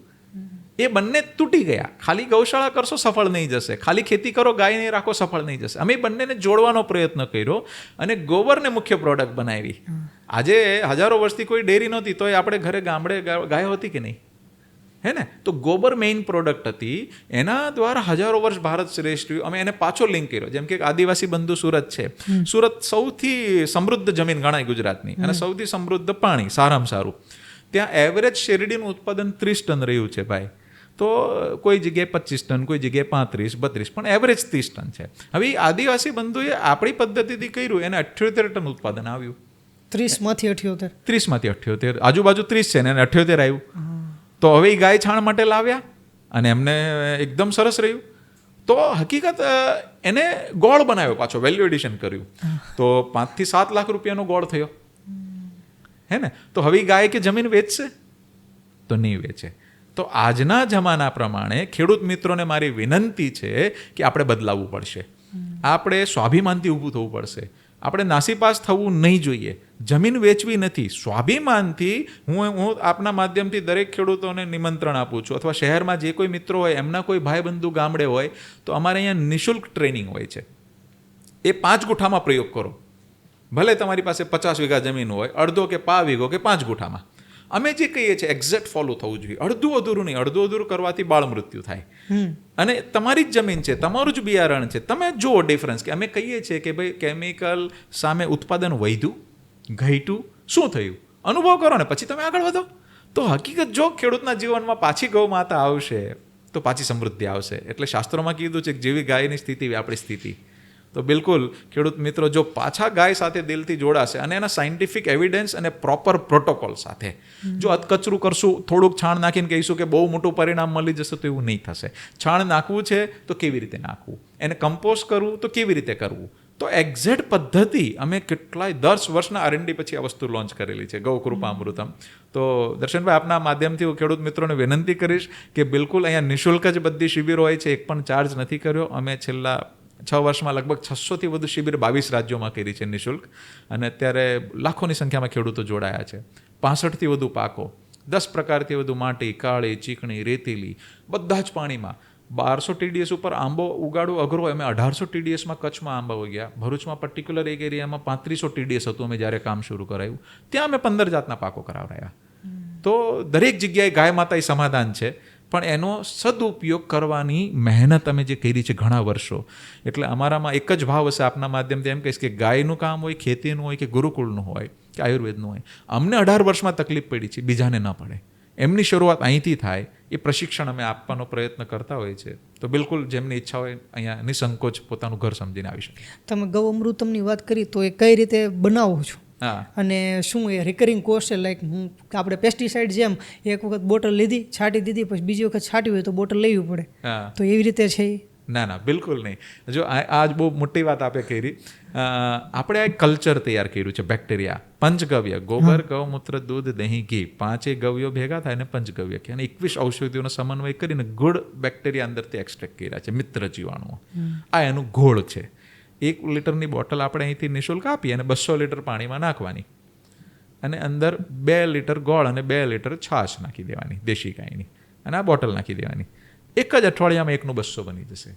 એ બંને તૂટી ગયા. ખાલી ગૌશાળા કરશો સફળ નહીં જશે, ખાલી ખેતી કરો, ગાય નહીં રાખો સફળ નહીં જશે. અમે બંનેને જોડવાનો પ્રયત્ન કર્યો અને ગોબરને મુખ્ય પ્રોડક્ટ બનાવી. આજે હજારો વર્ષથી કોઈ ડેરી નહોતી તોય આપણે ઘરે ગામડે ગાય હતી કે નહીં? હે ને? તો ગોબર મેઇન પ્રોડક્ટ હતી, એના દ્વારા હજારો વર્ષ ભારત શ્રેષ્ઠ રહ્યું. અમે એને પાછો લિંક કર્યો. જેમ કે આદિવાસી બંધુ સુરત છે, સુરત સૌથી સમૃદ્ધ જમીન ગણાય ગુજરાતની અને સૌથી સમૃદ્ધ પાણી, સારામાં સારું. ત્યાં એવરેજ શેરડીનું ઉત્પાદન 30 ટન રહ્યું છે ભાઈ. તો કોઈ જગ્યાએ 25 ટન, કોઈ જગ્યાએ 35, 32, પણ એવરેજ 30 ટન છે. હવે આદિવાસી બંધુએ આપણી પદ્ધતિથી કર્યું, એને 78 ટન ઉત્પાદન આવ્યું. 30માંથી 78. 30માંથી 78, આજુબાજુ 30 છે ને, એને 78 આવ્યું. તો હવે એ ગાય છાણ માટે લાવ્યા અને એમને એકદમ સરસ રહ્યું. તો હકીકત એને ગોળ બનાવ્યો, પાછો વેલ્યુ એડિશન કર્યું, તો 5 થી 7 લાખ રૂપિયાનો ગોળ થયો. હે ને? તો હવે ગાય કે જમીન વેચશે? તો નહીં વેચે. તો આજના જમાના પ્રમાણે ખેડૂત મિત્રોને મારી વિનંતી છે કે આપણે બદલાવવું પડશે. આપણે સ્વાભિમાનથી ઊભું થવું પડશે. આપણે નાસીપાસ થવું નહીં જોઈએ. જમીન વેચવી નથી, સ્વાભિમાનથી હું આપના માધ્યમથી દરેક ખેડૂતોને નિમંત્રણ આપું છું, અથવા શહેરમાં જે કોઈ મિત્રો હોય, એમના કોઈ ભાઈબંધુ ગામડે હોય, તો અમારે અહીંયા નિઃશુલ્ક ટ્રેનિંગ હોય છે. એ 5 ગુઠામાં પ્રયોગ કરો. ભલે તમારી પાસે 50 વીઘા જમીન હોય, અડધો કે પા વીઘો કે 5 ગુઠામાં. અમે જે કહીએ છીએ એક્ઝેક્ટ ફોલો થવું જોઈએ. અડધું અધૂરું નહીં. અડધું અધૂરું કરવાથી બાળ મૃત્યુ થાય. અને તમારી જ જમીન છે, તમારું જ બિયારણ છે, તમે જુઓ ડિફરન્સ. કે અમે કહીએ છીએ કે ભાઈ કેમિકલ સામે ઉત્પાદન વધ્યું, ઘટ્યું, શું થયું, અનુભવ કરો ને પછી તમે આગળ વધો. તો હકીકત જો ખેડૂતના જીવનમાં પાછી ગૌ માતા આવશે તો પાછી સમૃદ્ધિ આવશે. એટલે શાસ્ત્રોમાં કીધું છે કે જેવી ગાયની સ્થિતિ એવી આપણી સ્થિતિ. તો બિલકુલ ખેડૂત મિત્રો જો પાછા ગાય સાથે દિલથી જોડાશે અને એના સાયન્ટિફિક એવિડન્સ અને પ્રોપર પ્રોટોકોલ સાથે, જો અધકચરું કરશું, થોડુંક છાણ નાખીને કહીશું કે બહુ મોટું પરિણામ મળી જશે, તો એવું નહીં થશે. છાણ નાખવું છે તો કેવી રીતે નાખવું, એને કમ્પોસ્ટ કરવું તો કેવી રીતે કરવું, તો એક્ઝેક્ટ પદ્ધતિ અમે કેટલાય 10 વર્ષના R&D પછી આ વસ્તુ લોન્ચ કરેલી છે, ગૌકૃપા અમૃતમ. તો દર્શનભાઈ, આપના માધ્યમથી હું ખેડૂત મિત્રોને વિનંતી કરીશ કે બિલકુલ અહીંયા નિઃશુલ્ક જ બધી શિબિરો હોય છે, એક પણ ચાર્જ નથી કર્યો. અમે છેલ્લા 6 વર્ષમાં લગભગ 600થી વધુ શિબિર 22 રાજ્યોમાં કરી છે નિઃશુલ્ક, અને અત્યારે લાખોની સંખ્યામાં ખેડૂતો જોડાયા છે. 65થી વધુ પાકો, 10 પ્રકારથી વધુ માટી, કાળી, ચીકણી, રેતીલી, બધા જ પાણીમાં. 1200 TDS ઉપર આંબો ઉગાડવું અઘરો. અમે 1800 TDSમાં કચ્છમાં આંબા ઉગ્યા. ભરૂચમાં પર્ટિક્યુલર એક એરિયામાં 3500 TDS હતું અમે જ્યારે કામ શરૂ કરાયું. ત્યાં અમે 15 જાતના પાકો કરાવડાયા. તો દરેક જગ્યાએ ગાય માતા સમાધાન છે, પણ એનો સદુપયોગ કરવાની મહેનત અમે જે કરી છે ઘણા વર્ષો. એટલે અમારામાં એક જ ભાવ હશે, આપના માધ્યમથી એમ કહીશ કે ગાયનું કામ હોય, ખેતીનું હોય, કે ગુરુકુળનું હોય, કે આયુર્વેદનું હોય, અમને 18 વર્ષમાં તકલીફ પડી છે, બીજાને ન પડે. એમની શરૂઆત અહીંથી થાય, એ પ્રશિક્ષણ અમે આપવાનો પ્રયત્ન કરતા હોઈએ છીએ. તો બિલકુલ જેમની ઈચ્છા હોય અહીંયા નિસંકોચ પોતાનું ઘર સમજીને આવી શકે. તમે ગૌ અમૃતમની વાત કરી, તો એ કઈ રીતે બનાવો છો? હા. અને શું એ રિકરિંગ કોસ્ટ છે? લાઈક આપણે પેસ્ટિસાઇડ જેમ એક વખત બોટલ લીધી, છાંટી દીધી, પછી બીજી વખત છાંટી હોય તો બોટલ લેવી પડે, તો એવી રીતે છે? ના, બિલકુલ નહીં. જો આ બહુ મોટી વાત આપે કરી. આપણે આ કલ્ચર તૈયાર કર્યું છે, બેક્ટેરિયા, પંચગવ્ય, ગોબર, ગૌમૂત્ર, દૂધ, દહીં, ઘી, 5 ગવ્યો ભેગા થાય ને પંચગવ્ય કે, અને 21 ઔષધિઓનો સમન્વય કરીને ગુડ બેક્ટેરિયા અંદરથી એક્સટ્રેક્ટ કર્યા છે, મિત્ર જીવાણુઓ. આ એનું ઘોળ છે. 1 લીટરની બોટલ આપણે અહીંથી નિઃશુલ્ક આપીએ અને 200 લીટર પાણીમાં નાખવાની, અને અંદર 2 લીટર ગોળ અને 2 લીટર છાશ નાખી દેવાની દેશી ગાયની, અને આ બોટલ નાખી દેવાની. એક જ અઠવાડિયામાં 1નું 200 બની જશે.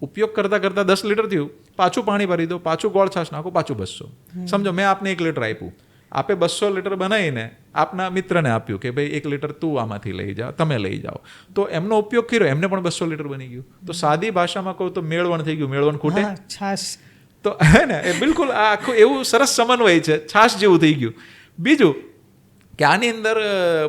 ઉપયોગ કરતાં કરતાં 10 લીટર થયું, પાછું પાણી ભરી દો, પાછું ગોળ છાશ નાખો, પાછું 200. સમજો મેં આપને 1 લીટર આપ્યું, આપે 200 લીટર બનાવીને આપના મિત્રને આપ્યું કે ભાઈ 1 લીટર તું આમાંથી લઈ જાઓ, તમે લઈ જાઓ. તો એમનો ઉપયોગ કર્યો, એમને પણ 200 લીટર બની ગયું. તો સાદી ભાષામાં કહું તો મેળવણ થઈ ગયું. મેળવણ ખૂટે છાશ. તો હે ને, એ બિલકુલ આ આખું એવું સરસ સમન્વય છે, છાશ જેવું થઈ ગયું. બીજું કે આની અંદર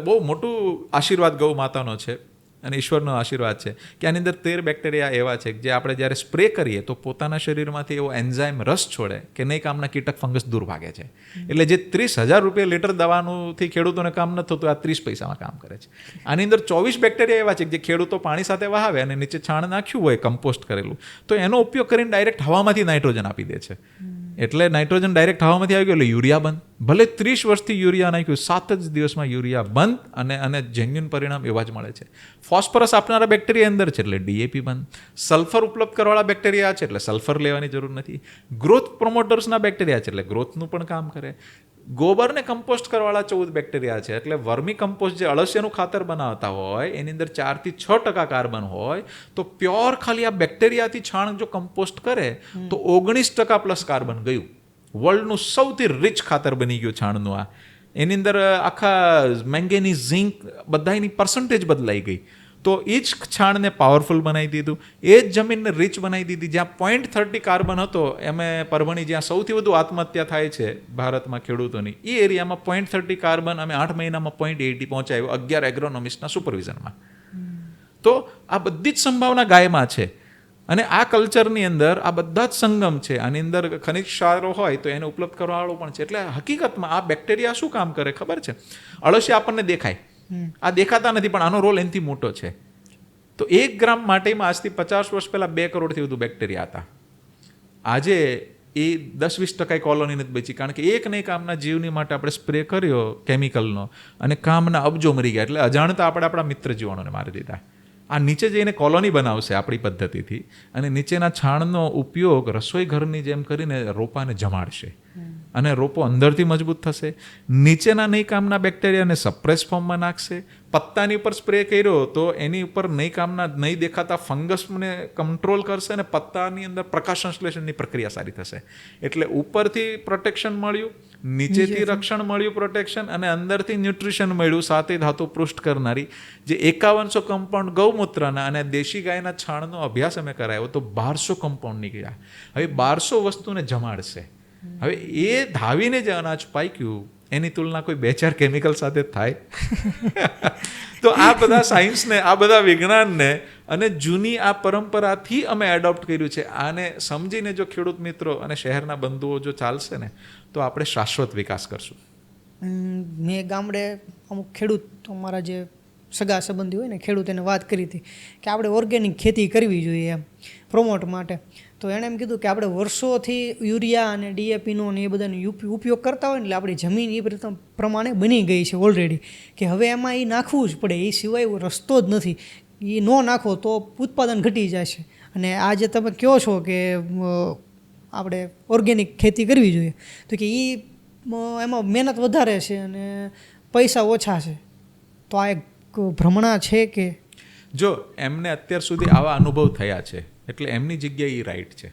બહુ મોટું આશીર્વાદ ગૌ માતાનો છે અને ઈશ્વરનો આશીર્વાદ છે કે આની અંદર 13 બેક્ટેરિયા એવા છે કે જે આપણે જ્યારે સ્પ્રે કરીએ તો પોતાના શરીરમાંથી એવો એન્ઝાઇમ રસ છોડે કે નહીં કામના કીટક ફંગસ દૂર ભાગે છે. એટલે જે 30,000 રૂપિયા લીટર દવાનુંથી ખેડૂતોને કામ ન થતું, આ 30 પૈસામાં કામ કરે છે. આની અંદર 24 બેક્ટેરિયા એવા છે કે જે ખેડૂતો પાણી સાથે વહાવે અને નીચે છાણ નાખ્યું હોય કમ્પોસ્ટ કરેલું, તો એનો ઉપયોગ કરીને ડાયરેક્ટ હવામાંથી નાઇટ્રોજન આપી દે છે. એટલે નાઇટ્રોજન ડાયરેક્ટ હવામાંથી આવી ગયું, એટલે યુરિયા બંધ. ભલે 30 વર્ષથી યુરિયા નાખ્યું, 7 જ દિવસમાં યુરિયા બંધ, અને જેન્યુન પરિણામ એવા જ મળે છે. ફોસ્ફરસ આપનારા બેક્ટેરિયા અંદર છે, એટલે DAP બંધ. સલ્ફર ઉપલબ્ધ કરવાવાળા બેક્ટેરિયા છે, એટલે સલ્ફર લેવાની જરૂર નથી. ગ્રોથ પ્રમોટર્સના બેક્ટેરિયા છે, એટલે ગ્રોથનું પણ કામ કરે. ગોબરને કમ્પોસ્ટ કરવાવાળા 14 બેક્ટેરિયા છે, એટલે વર્મી કમ્પોસ્ટ જે અળસિયાનું ખાતર બનાવતા હોય એની અંદર 4 થી 6% કાર્બન હોય, તો પ્યોર ખાલી આ બેક્ટેરિયાથી છાણ જો કમ્પોસ્ટ કરે તો 19% પ્લસ કાર્બન ગયું. વર્લ્ડનું સૌથી રિચ ખાતર બની ગયું છાણનું આ. એની અંદર આખા મેંગેનીઝ ઝિંક બધાની પર્સન્ટેજ બદલાઈ ગઈ. તો એ જ છાણને પાવરફુલ બનાવી દીધું, એ જ જમીનને રીચ બનાવી દીધી. જ્યાં 0.30 કાર્બન હતો, એમે પરભણી જ્યાં સૌથી વધુ આત્મહત્યા થાય છે ભારતમાં ખેડૂતોની, એ એરિયામાં 0.30 કાર્બન અમે 8 મહિનામાં 0.80 પહોંચાયો 11 એગ્રોનોમિસ્ટના સુપરવિઝનમાં. તો આ બધી જ સંભાવના ગાયમાં છે. અને આ કલ્ચરની અંદર આ બધા જ સંગમ છે. આની અંદર ખનિજ ક્ષારો હોય તો એને ઉપલબ્ધ કરવાવાળો પણ છે. એટલે હકીકતમાં આ બેક્ટેરિયા શું કામ કરે ખબર છે? અળસિયા આપણને દેખાય, આ દેખાતા નથી, પણ આનો રોલ એનાથી મોટો છે. તો 1 ગ્રામ માટીમાં આજથી 50 વર્ષ પહેલાં 2 કરોડથી વધુ બેક્ટેરિયા હતા. આજે એ 10-20% કોલોની નથી બચી, કારણ કે એક નહીં કામના જીવની માટે આપણે સ્પ્રે કર્યો કેમિકલનો, અને કામના અબજો મરી ગયા. એટલે અજાણતા આપણે આપણા મિત્ર જીવાણોને મારી દીધા. આ નીચે જઈને કોલોની બનાવશે આપણી પદ્ધતિથી, અને નીચેના છાણનો ઉપયોગ રસોઈ ઘરની જેમ કરીને રોપાને જમાડશે, અને રોપો અંદરથી મજબૂત થશે. નીચેના નહીં કામના બેક્ટેરિયાને સપ્રેસ ફોર્મમાં નાખશે. પત્તાની ઉપર સ્પ્રે કર્યો તો એની ઉપર નહીં કામના નહીં દેખાતા ફંગસને કંટ્રોલ કરશે, અને પત્તાની અંદર પ્રકાશ સંશ્લેષણની પ્રક્રિયા સારી થશે. એટલે ઉપરથી પ્રોટેક્શન મળ્યું, નીચેથી રક્ષણ મળ્યું પ્રોટેક્શન, અને અંદરથી ન્યુટ્રિશન મળ્યું, સાથે ધાતુ પૃષ્ઠ કરનારી. જે 5100 કમ્પાઉન્ડ ગૌમૂત્રના અને દેશી ગાયના છાણનો અભ્યાસ અમે કરાયો તો 1200 કમ્પાઉન્ડ નીકળ્યા. હવે 1200 વસ્તુને જમાડશે. હવે એ ધાવીને જે અનાજ પાક્યું એની તુલના કોઈ 2-4 કેમિકલ સાથે થાય? તો આ બધા સાયન્સને, આ બધા વિજ્ઞાનને અને જૂની આ પરંપરાથી અમે એડોપ્ટ કર્યું છે. આને સમજીને જો ખેડૂત મિત્રો અને શહેરના બંધુઓ જો ચાલશે ને, તો આપણે શાશ્વત વિકાસ કરશું. મેં ગામડે અમુક ખેડૂત અમારા જે સગા સંબંધી હોય ને ખેડૂત એને વાત કરી હતી કે આપણે ઓર્ગેનિક ખેતી કરવી જોઈએ એમ પ્રમોટ માટે. તો એણે એમ કીધું કે આપણે વર્ષોથી યુરિયા અને ડીએપીનો ને એ બધાનો ઉપયોગ કરતા હોય ને, એટલે આપણી જમીન એ પ્રમાણે બની ગઈ છે ઓલરેડી, કે હવે એમાં એ નાખવું જ પડે, એ સિવાય રસ્તો જ નથી. એ ન નાખો તો ઉત્પાદન ઘટી જાય છે. અને આ જે તમે કહો છો કે આપણે ઓર્ગેનિક ખેતી કરવી જોઈએ, તો કે એ એમાં મહેનત વધારે છે અને પૈસા ઓછા છે. તો આ એક ભ્રમણા છે કે જો એમને અત્યાર સુધી આવા અનુભવ થયા છે, એટલે એમની જગ્યાએ એ રાઈટ છે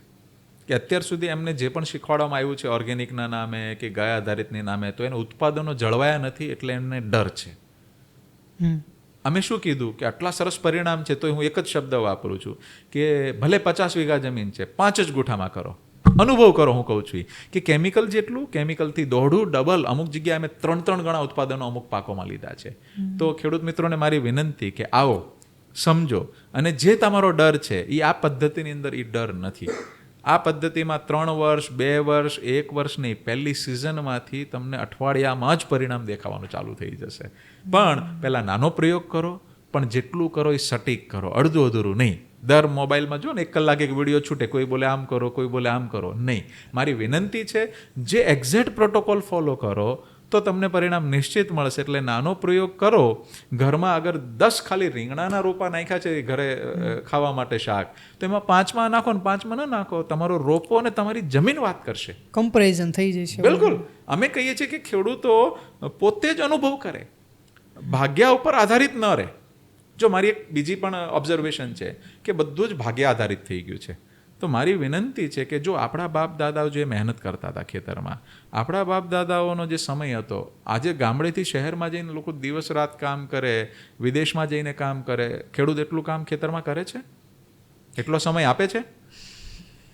કે અત્યાર સુધી એમને જે પણ શીખવાડવામાં આવ્યું છે ઓર્ગેનિકના નામે કે ગાય આધારિતની નામે, તો એના ઉત્પાદનો જળવાયા નથી, એટલે એમને ડર છે. અમે શું કીધું કે આટલા સરસ પરિણામ છે, તો હું એક જ શબ્દ વાપરું છું કે ભલે 50 વીઘા જમીન છે, 5 જ ગુઠામાં કરો, અનુભવ કરો. હું કહું છું કે કેમિકલ જેટલું, કેમિકલથી દોઢું ડબલ, અમુક જગ્યાએ અમે 3 ગણા ઉત્પાદનો અમુક પાકોમાં લીધા છે. તો ખેડૂત મિત્રોને મારી વિનંતી કે આવો, સમજો, અને જે તમારો ડર છે એ આ પદ્ધતિની અંદર એ ડર નથી. આ પદ્ધતિમાં 3 વર્ષ, 2 વર્ષ, 1 વર્ષ નહીં, પહેલી સિઝનમાંથી તમને અઠવાડિયામાં જ પરિણામ દેખાવાનું ચાલુ થઈ જશે. પણ પહેલાં નાનો પ્રયોગ કરો, પણ જેટલું કરો એ સટીક કરો, અડધું અધૂરું નહીં. દર મોબાઈલમાં જો ને 1 કલાક એક વિડીયો છૂટે, કોઈ બોલે આમ કરો, કોઈ બોલે આમ કરો, નહીં. મારી વિનંતી છે જે એક્ઝેક્ટ પ્રોટોકોલ ફોલો કરો તો તમને પરિણામ નિશ્ચિત મળશે. એટલે નાનો પ્રયોગ કરો. ઘરમાં અગર 10 ખાલી રીંગણાના રોપા નાખ્યા છે ઘરે ખાવા માટે શાક, તો એમાં 5માં નાખો ને 5માં ન નાખો, તમારો રોપો અને તમારી જમીન વાત કરશે, કમ્પેરિઝન થઈ જશે. બિલકુલ. અમે કહીએ છીએ કે ખેડૂતો પોતે જ અનુભવ કરે, ભાગ્યા ઉપર આધારિત ન રહે. જો મારી એક બીજી પણ ઓબ્ઝર્વેશન છે કે બધું જ ભાગ્ય આધારિત થઈ ગયું છે. તો મારી વિનંતી છે કે જો આપણા બાપ દાદાઓ જે મહેનત કરતા હતા ખેતરમાં, આપણા બાપ દાદાઓનો જે સમય હતો, આજે ગામડેથી શહેરમાં જઈને લોકો દિવસ રાત કામ કરે, વિદેશમાં જઈને કામ કરે, ખેડૂત એટલું કામ ખેતરમાં કરે છે? એટલો સમય આપે છે?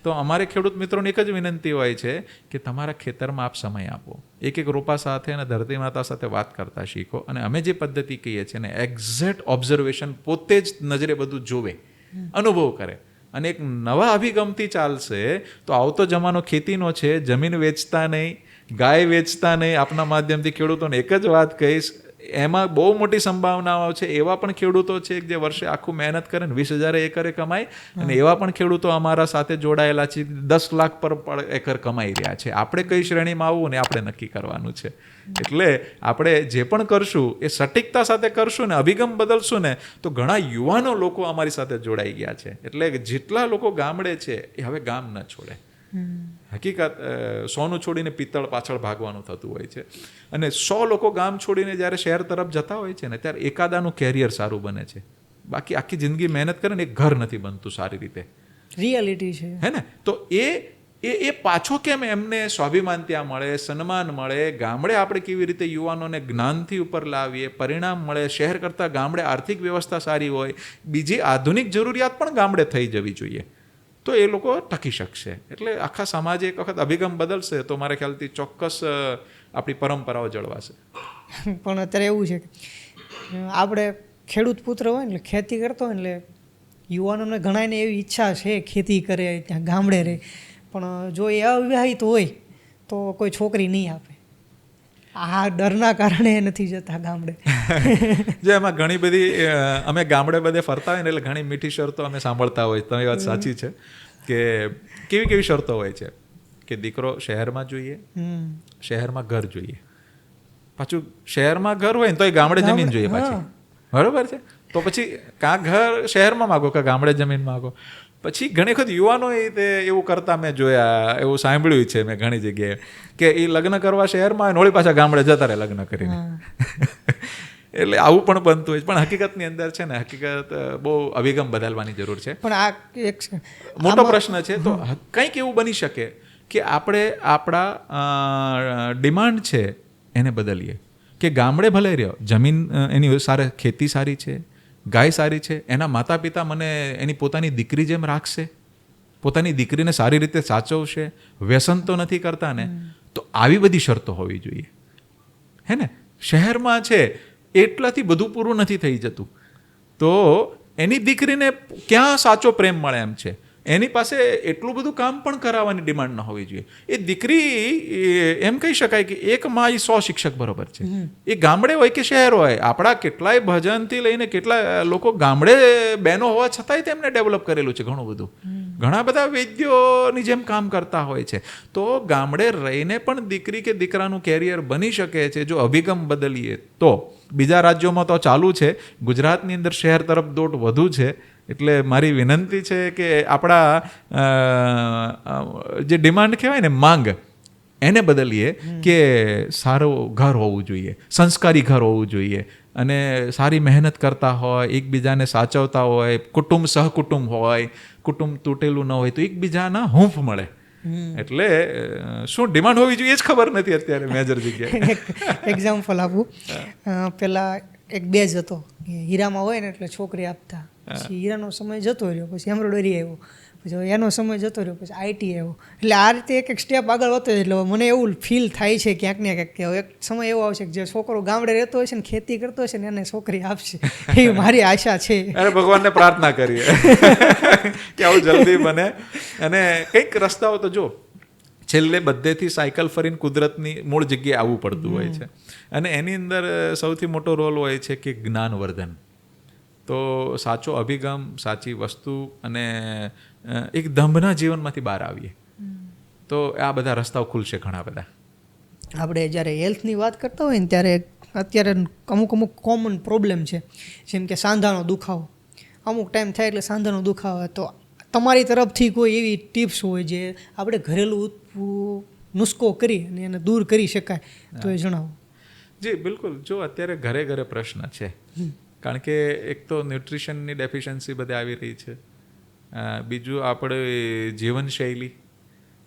તો અમારે ખેડૂત મિત્રોને એક જ વિનંતી હોય છે કે તમારા ખેતરમાં આપ સમય આપો, એક રોપા સાથે અને ધરતી માતા સાથે વાત કરતા શીખો. અને અમે જે પદ્ધતિ કહીએ છીએ ને, એક્ઝેક્ટ ઓબ્ઝર્વેશન, પોતે જ નજરે બધું જોવે, અનુભવ કરે, અને એક નવા અભિગમથી ચાલશે તો આવતો જમાનો ખેતીનો છે. જમીન વેચતા નહીં, ગાય વેચતા નહીં. આપના માધ્યમથી ખેડૂતોને એક જ વાત કહીશ, એમાં બહુ મોટી સંભાવનાઓ છે. એવા પણ ખેડૂતો છે જે વર્ષે આખું મહેનત કરે ને 20,000 એકરે કમાય, અને એવા પણ ખેડૂતો અમારા સાથે જોડાયેલા છે 10 લાખ પર એકર કમાઈ રહ્યા છે. આપણે કઈ શ્રેણીમાં આવવું ને આપણે નક્કી કરવાનું છે. એટલે આપણે જે પણ કરશું એ સટીકતા સાથે કરશું ને, અભિગમ બદલશું ને, તો ઘણા યુવાનો લોકો અમારી સાથે જોડાઈ ગયા છે. એટલે જેટલા લોકો ગામડે છે એ હવે ગામ ન છોડે. હકીકત સોનું છોડીને પિત્તળ પાછળ ભાગવાનું થતું હોય છે. અને 100 લોકો ગામ છોડીને જ્યારે શહેર તરફ જતા હોય છે ને, ત્યારે એકાદાનું કેરિયર સારું બને છે. બાકી આખી જિંદગી મહેનત કરે ને એક ઘર નથી બનતું સારી રીતે. રિયાલિટી છે, હે ને? તો એ એ પાછો કેમ એમને સ્વાભિમાન ત્યાં મળે, સન્માન મળે, ગામડે આપણે કેવી રીતે યુવાનોને જ્ઞાનથી ઉપર લાવીએ, પરિણામ મળે, શહેર કરતાં ગામડે આર્થિક વ્યવસ્થા સારી હોય, બીજી આધુનિક જરૂરિયાત પણ ગામડે થઈ જવી જોઈએ, તો એ લોકો ટકી શકશે. એટલે આખા સમાજે એક વખત અભિગમ બદલશે તો મારા ખ્યાલથી ચોક્કસ આપણી પરંપરાઓ જળવાશે. પણ અત્યારે એવું છે કે આપણે ખેડૂત પુત્ર હોય ને એટલે ખેતી કરતો હોય ને એટલે યુવાનોને ઘણાને એવી ઈચ્છા છે ખેતી કરે, ત્યાં ગામડે રહે, પણ જો એ અવિવાહિત હોય તો કોઈ છોકરી નહીં આપે. આ ડરના કારણે એ નથી જતા ગામડે. જે એમાં ઘણી બધી અમે ગામડે બધે ફરતા હોય ને એટલે ઘણી મીઠી શરતો અમે સાંભળતા હોય. તમારી વાત સાચી છે કે કેવી કેવી શરતો હોય છે કે દીકરો શહેરમાં જોઈએ, શહેરમાં ઘર જોઈએ, પાછું શહેરમાં ઘર હોય ને તો એ ગામડે જમીન જોઈએ પાછી. બરોબર છે, તો પછી કાં ઘર શહેરમાં માગો કાં ગામડે જમીન માગો. પછી ઘણી વખત યુવાનોએ તે એવું કરતા મેં જોયા, એવું સાંભળ્યું છે મેં ઘણી જગ્યાએ કે એ લગ્ન કરવા શહેરમાં આવે, વળી પાછા ગામડે જતા રહે લગ્ન કરીને. એટલે આવું પણ બનતું હોય છે. પણ હકીકતની અંદર છે ને, હકીકત બહુ અભિગમ બદલવાની જરૂર છે. પણ આ એક મોટો પ્રશ્ન છે. તો કંઈક એવું બની શકે કે આપણે આપણા ડિમાન્ડ છે એને બદલીએ કે ગામડે ભલે રહ્યો, જમીન એની સારી, ખેતી સારી છે, ગાય સારી છે, એના માતા પિતા મને એની પોતાની દીકરી જેમ રાખશે, પોતાની દીકરીને સારી રીતે સાચવશે, વ્યસન તો નથી કરતા ને, તો આવી બધી શરતો હોવી જોઈએ. હે ને, શહેરમાં છે એટલાથી બધું પૂરું નથી થઈ જતું, તો એની દીકરીને ક્યાં સાચો પ્રેમ મળે એમ છે, એની પાસે એટલું બધું કામ પણ કરાવવાની ડિમાન્ડ ન હોવી જોઈએ. એ દીકરી એમ કહી શકાય કે એક માં એ 100 શિક્ષક બરોબર છે. એ ગામડે હોય કે શહેર હોય, આપણા કેટલાય ભજનથી લઈને કેટલા લોકો ગામડે બહેનો હોવા છતાંય તેમને ડેવલપ કરેલું છે ઘણું બધું. ઘણા બધા વૈદ્યોની જેમ કામ કરતા હોય છે. તો ગામડે રહીને પણ દીકરી કે દીકરાનું કેરિયર બની શકે છે જો અભિગમ બદલીએ તો. બીજા રાજ્યોમાં તો ચાલુ છે, ગુજરાતની અંદર શહેર તરફ દોટ વધુ છે. એટલે મારી વિનંતી છે કે આપણા જે ડિમાન્ડ કહેવાય ને, માંગ, એને બદલીએ કે સારું ઘર હોવું જોઈએ, સંસ્કારી ઘર હોવું જોઈએ, અને સારી મહેનત કરતા હોય, એકબીજાને સાચવતા હોય, કુટુંબ સહકુટુંબ હોય, કુટુંબ તૂટેલું ન હોય, તો એકબીજાના હૂંફ મળે. એટલે શું ડિમાન્ડ હોવી જોઈએ એ જ ખબર નથી અત્યારે મેજર જગ્યાએ. એક્ઝામ્પલ આપું, પેલા એક બેઝ હતો, હીરામાં હોય ને એટલે છોકરી આપતા, પછી હીરાનો સમય જતો રહ્યો, પછી એમ્બ્રોઇડરી આવ્યો, પછી એનો સમય જતો રહ્યો, પછી આઈટી આવ્યો. એટલે આ રીતે એક એક સ્ટેપ આગળ વધતો. એટલે મને એવું ફીલ થાય છે ક્યાંક ને ક્યાંક કે એક સમય એવો આવશે કે જે છોકરો ગામડે રહેતો હોય છે ને ખેતી કરતો હશે ને એને છોકરી આપશે, એવી મારી આશા છે. અરે ભગવાનને પ્રાર્થના કરીએ કે આવું જલ્દી બને. અને કંઈક રસ્તાઓ તો જો છેલ્લે બધેથી સાયકલ ફરીને કુદરતની મૂળ જગ્યાએ આવવું પડતું હોય છે. અને એની અંદર સૌથી મોટો રોલ હોય છે કે જ્ઞાનવર્ધન. તો સાચો અભિગમ, સાચી વસ્તુ, અને એક દંભના જીવનમાંથી બહાર આવીએ તો આ બધા રસ્તાઓ ખુલશે ઘણા બધા. આપણે જ્યારે હેલ્થની વાત કરતા હોય ને ત્યારે અત્યારે અમુક કોમન પ્રોબ્લેમ છે, જેમ કે સાંધાનો દુખાવો. અમુક ટાઈમ થાય એટલે સાંધાનો દુખાવો, તો તમારી તરફથી કોઈ એવી ટિપ્સ હોય જે આપણે ઘરેલું નુસ્ખો કરી અને એને દૂર કરી શકાય તો એ જણાવો. જી બિલકુલ. જો અત્યારે ઘરે ઘરે પ્રશ્ન છે, કારણ કે એક તો ન્યુટ્રિશનની ડેફિશિયન્સી બધે આવી રહી છે, બીજું આપણે જીવનશૈલી,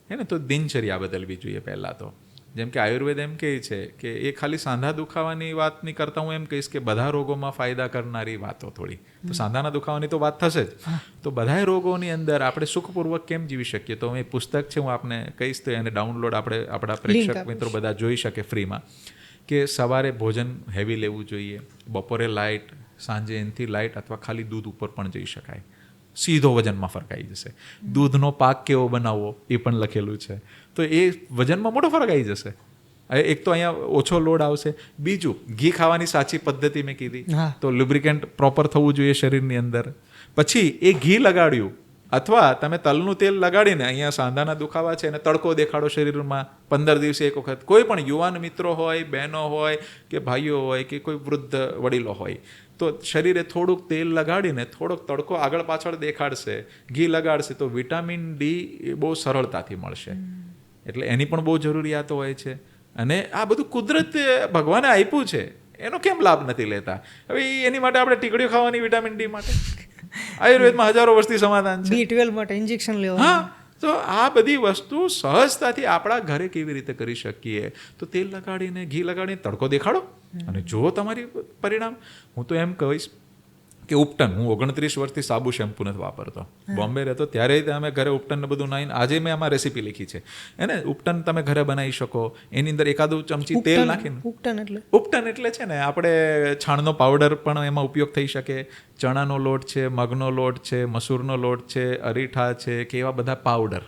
હે ને, તો દિનચર્યા બદલવી જોઈએ પહેલાં તો. જેમ કે આયુર્વેદ એમ કહે છે કે એ ખાલી સાંધા દુખાવાની વાત નહીં કરતા, હું એમ કહીશ કે બધા રોગોમાં ફાયદા કરનારી વાતો થોડી. તો સાંધાના દુખાવાની તો વાત થશે જ, તો બધાય રોગોની અંદર આપણે સુખપૂર્વક કેમ જીવી શકીએ, તો એ પુસ્તક છે, હું આપને કહીશ તો એને ડાઉનલોડ આપણા પ્રેક્ષક મિત્રો બધા જોઈ શકે ફ્રીમાં. કે સવારે ભોજન હેવી લેવું જોઈએ, બપોરે લાઇટ, સાંજે એનથી લાઇટ, અથવા ખાલી દૂધ ઉપર પણ જઈ શકાય, સીધો વજનમાં ફરક આવી જશે. દૂધનો પાક કેવો બનાવવો એ પણ લખેલું છે, તો એ વજનમાં મોટો ફરક આવી જશે. એક તો અહીંયા ઓછો લોડ આવશે. બીજું, ઘી ખાવાની સાચી પદ્ધતિ મેં કીધી, તો લ્યુબ્રિકેન્ટ પ્રોપર થવું જોઈએ શરીરની અંદર. પછી એ ઘી લગાડ્યું, અથવા તમે તલનું તેલ લગાડીને અહીંયા સાંધાના દુખાવા છે અને તડકો દેખાડો શરીરમાં 15 દિવસે એક વખત. કોઈ પણ યુવાન મિત્રો હોય, બહેનો હોય કે ભાઈઓ હોય કે કોઈ વૃદ્ધ વડીલો હોય, તો શરીરે થોડુંક તેલ લગાડીને થોડોક તડકો આગળ પાછળ દેખાડશે, ઘી લગાડશે, તો વિટામિન ડી બહુ સરળતાથી મળશે. એટલે એની પણ બહુ જરૂરિયાતો હોય છે. અને આ બધું કુદરતે ભગવાને આપ્યું છે, એનો કેમ લાભ નથી લેતા? હવે એની માટે આપણે ટીકડીઓ ખાવાની વિટામિન ડી માટે આયુર્વેદમાં હજારો વર્ષથી સમાધાન છે. B12 માટે ઇન્જેક્શન લેવા. હા, તો આ બધી વસ્તુ સહજતાથી આપણા ઘરે કેવી રીતે કરી શકીએ? તો તેલ લગાડીને, ઘી લગાડીને તડકો દેખાડો અને જુઓ તમારી પરિણામ. હું તો એમ કહીશ કે ઉપટન, હું 29 વર્ષથી સાબુ શેમ્પુ નથી વાપરતો. બોમ્બે રહેતો ત્યારે અમે ઘરે ઉપટન ને બધું નાખીને, આજે મેં આમાં રેસીપી લખી છે એને ઉપટન તમે ઘરે બનાવી શકો. એની અંદર એકાદું ચમચી તેલ નાખીને. ઉપટન એટલે છે ને આપણે છાણનો પાવડર પણ એમાં ઉપયોગ થઈ શકે. ચણાનો લોટ છે, મગનો લોટ છે, મસૂરનો લોટ છે, અરીઠા છે, કે એવા બધા પાવડર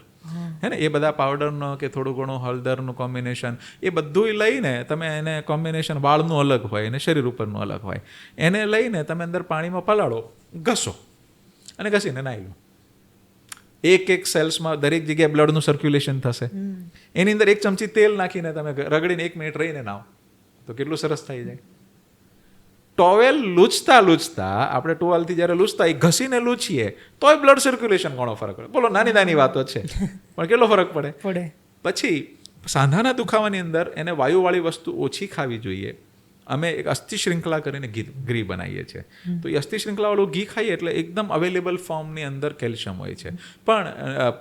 હે ને, એ બધા પાવડરનો કે થોડું ઘણું હળદરનું કોમ્બિનેશન, એ બધું લઈને તમે એને કોમ્બિનેશન, વાળનું અલગ હોય અને શરીર ઉપરનું અલગ હોય, એને લઈને તમે અંદર પાણીમાં પલાળો, ઘસો અને ઘસીને નાહી લો. એક સેલ્સમાં દરેક જગ્યાએ બ્લડનું સર્ક્યુલેશન થશે. એની અંદર એક ચમચી તેલ નાખીને તમે રગડીને 1 મિનિટ રહીને નાહો તો કેટલું સરસ થઈ જાય. ટોવેલ લૂછતા આપણે ટોવેલથી જ્યારે લૂછતા એ ઘસીને લૂછીએ તોય બ્લડ સર્ક્યુલેશન ઘણો ફરક પડે. બોલો, નાની નાની વાતો છે પણ કેટલો ફરક પડે. પછી સાંધાના દુખાવાની અંદર એને વાયુવાળી વસ્તુ ઓછી ખાવી જોઈએ. અમે એક અસ્થિ શૃંખલા કરીને ઘી બનાવીએ છીએ. તો એ અસ્થિ શૃંખલાવાળું ઘી ખાઈએ એટલે એકદમ અવેલેબલ ફોર્મની અંદર કેલ્શિયમ હોય છે. પણ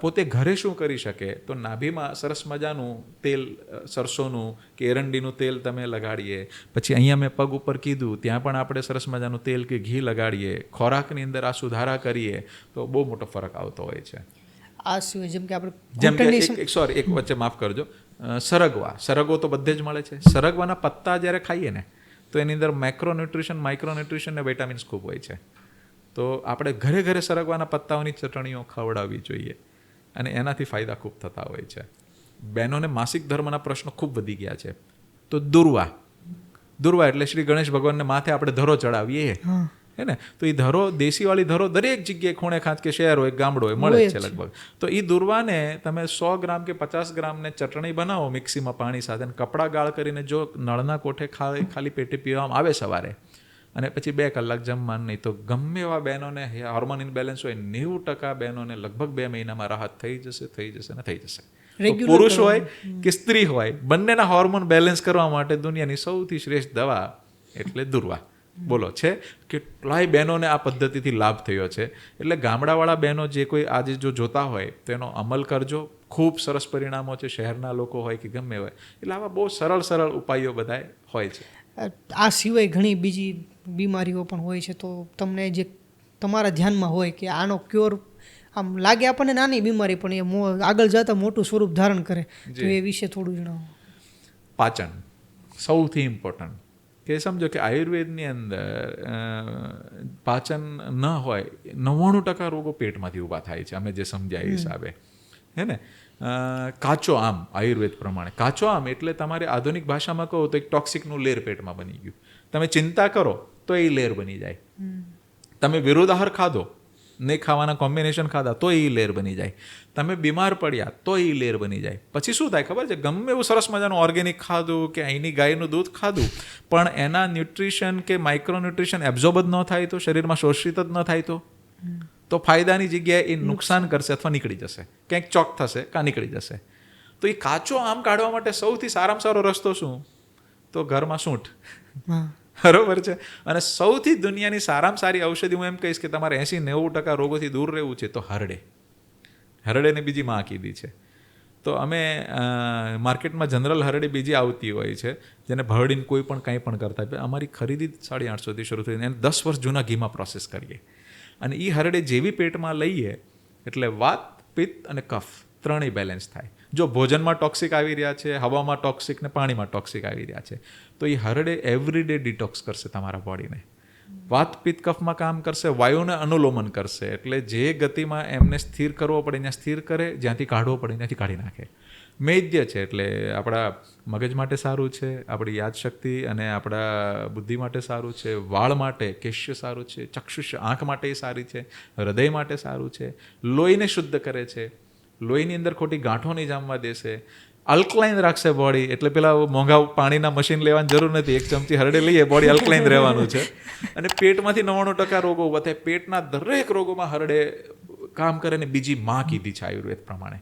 પોતે ઘરે શું કરી શકે? તો નાભીમાં સરસ મજાનું તેલ, સરસોનું કે એરંડીનું તેલ તમે લગાડીએ. પછી અહીંયા મેં પગ ઉપર કીધું ત્યાં પણ આપણે સરસ મજાનું તેલ કે ઘી લગાડીએ. ખોરાકની અંદર આ સુધારા કરીએ તો બહુ મોટો ફરક આવતો હોય છે. આ સિવાય જેમ કે સોરી, એક વચ્ચે માફ કરજો, સરગવો તો બધે જ મળે છે. સરગવાના પત્તા જ્યારે ખાઈએ ને તો એની અંદર મેક્રોન્યુટ્રિશન, માઇક્રોન્યુટ્રિશન ને વિટામિન્સ ખૂબ હોય છે. તો આપણે ઘરે ઘરે સરગવાના પત્તાઓની ચટણીઓ ખવડાવવી જોઈએ અને એનાથી ફાયદા ખૂબ થતા હોય છે. બહેનોને માસિક ધર્મના પ્રશ્નો ખૂબ વધી ગયા છે. તો દુર્વા એટલે શ્રી ગણેશ ભગવાનને માથે આપણે ધરો ચડાવીએ હે ને, તો એ ધરો, દેશીવાળી ધરો દરેક જગ્યાએ ખૂણે ખાંચ કે શહેર હોય, ગામડો હોય, મળે જ છે લગભગ. તો એ દુર્વાને તમે 100 ગ્રામ કે 50 ગ્રામને ચટણી બનાવો મિક્સીમાં પાણી સાથે, અને કપડાં ગાળ કરીને જો નળના કોઠે ખાલી પેટે પીવામાં આવે સવારે, અને પછી 2 કલાક જમવાનું નહીં, તો ગમે એવા બહેનોને હોર્મોન ઇનબેલેન્સ હોય 90% બહેનોને લગભગ 2 મહિનામાં રાહત થઈ જશે. પુરુષ હોય કે સ્ત્રી હોય, બંનેના હોર્મોન બેલેન્સ કરવા માટે દુનિયાની સૌથી શ્રેષ્ઠ દવા એટલે દુર્વા. બોલો, છે કેટલાય બહેનોને આ પદ્ધતિથી લાભ થયો છે. એટલે ગામડાવાળા બહેનો જે કોઈ આજે જો જોતા હોય તો એનો અમલ કરજો. ખૂબ સરસ પરિણામો છે. શહેરના લોકો હોય કે ગમે હોય, એટલે આવા બહુ સરળ ઉપાયો બધા હોય છે. આ સિવાય ઘણી બીજી બીમારીઓ પણ હોય છે. તો તમને જે તમારા ધ્યાનમાં હોય કે આનો ક્યોર, આમ લાગે આપણને નાની બીમારી પણ એ આગળ જતા મોટું સ્વરૂપ ધારણ કરે, તો એ વિશે થોડું જણાવો. પાચન સૌથી ઇમ્પોર્ટન્ટ. કે સમજો કે આયુર્વેદની અંદર પાચન ન હોય 99% રોગો પેટમાંથી ઊભા થાય છે, અમે જે સમજ્યા હિસાબે, હે ને. કાચો આમ, આયુર્વેદ પ્રમાણે કાચો આમ એટલે તમારે આધુનિક ભાષામાં કહો તો એક ટોક્સિકનું લેર પેટમાં બની ગયું. તમે ચિંતા કરો તો એ લેર બની જાય. તમે વિરુદ્ધ આહાર ખાધો, નહીં ખાવાના કોમ્બિનેશન ખાધા તો એ લેર બની જાય. તમે બીમાર પડ્યા તો એ લેર બની જાય. પછી શું થાય ખબર છે? ગમે એવું સરસ મજાનું ઓર્ગેનિક ખાધું કે અહીંની ગાયનું દૂધ ખાધું, પણ એના ન્યુટ્રિશન કે માઇક્રોન્યુટ્રિશન એબ્ઝોર્બ જ ન થાય તો, શરીરમાં શોષિત જ ન થાય તો ફાયદાની જગ્યાએ એ નુકસાન કરશે અથવા નીકળી જશે, ક્યાંક ચોક થશે કાં નીકળી જશે. તો એ કાચો આમ કાઢવા માટે સૌથી સારામાં સારો રસ્તો શું? તો ઘરમાં સૂંઠ, બરોબર છે. અને સૌથી દુનિયાની સારામાં સારી ઔષધિ હું એમ કહીશ કે તમારે 80-90% રોગોથી દૂર રહેવું છે તો હરડેને બીજી માં કીધી છે. તો અમે માર્કેટમાં જનરલ હરડે બીજી આવતી હોય છે, જેને ભરડીને કોઈ પણ કંઈ પણ કરતા. અમારી ખરીદી 850થી શરૂ થઈ, એને 10 વર્ષ જૂના ઘીમાં પ્રોસેસ કરીએ. અને એ હરડે જેવી પેટમાં લઈએ એટલે વાત, પિત્ત અને કફ ત્રણેય બેલેન્સ થાય. જો ભોજનમાં ટોક્સિક આવી રહ્યા છે, હવામાં ટોક્સિક ને પાણીમાં ટોક્સિક આવી રહ્યા છે, તો એ હરડે એવરીડે ડિટોક્સ કરશે તમારા બોડીને. વાત, પિત્ત, કફમાં કામ કરશે, વાયુને અનુલોમન કરશે. એટલે જે ગતિમાં એમને સ્થિર કરવો પડે ત્યાં સ્થિર કરે, જ્યાંથી કાઢવો પડે ત્યાંથી કાઢી નાખે. મેદ્ય છે એટલે આપણા મગજ માટે સારું છે, આપણી યાદશક્તિ અને આપણા બુદ્ધિ માટે સારું છે, વાળ માટે કેશ્ય સારું છે, ચક્ષુષ્ય આંખ માટે સારી છે, હૃદય માટે સારું છે, લોહીને શુદ્ધ કરે છે, લોહીની અંદર ખોટી ગાંઠો નહીં જામવા દેશે, અલ્કલાઇન રાખશે બોડી. એટલે પેલા મોંઘા પાણીના મશીન લેવાની જરૂર નથી, 1 ચમચી હરડે લઈએ, બોડી અલ્કલાઇન રહેવાનું છે. અને પેટમાંથી 99% રોગો ઊભા થાય. પેટના દરેક રોગોમાં હરડે કામ કરે ને બીજી માં કીધી છે આયુર્વેદ પ્રમાણે.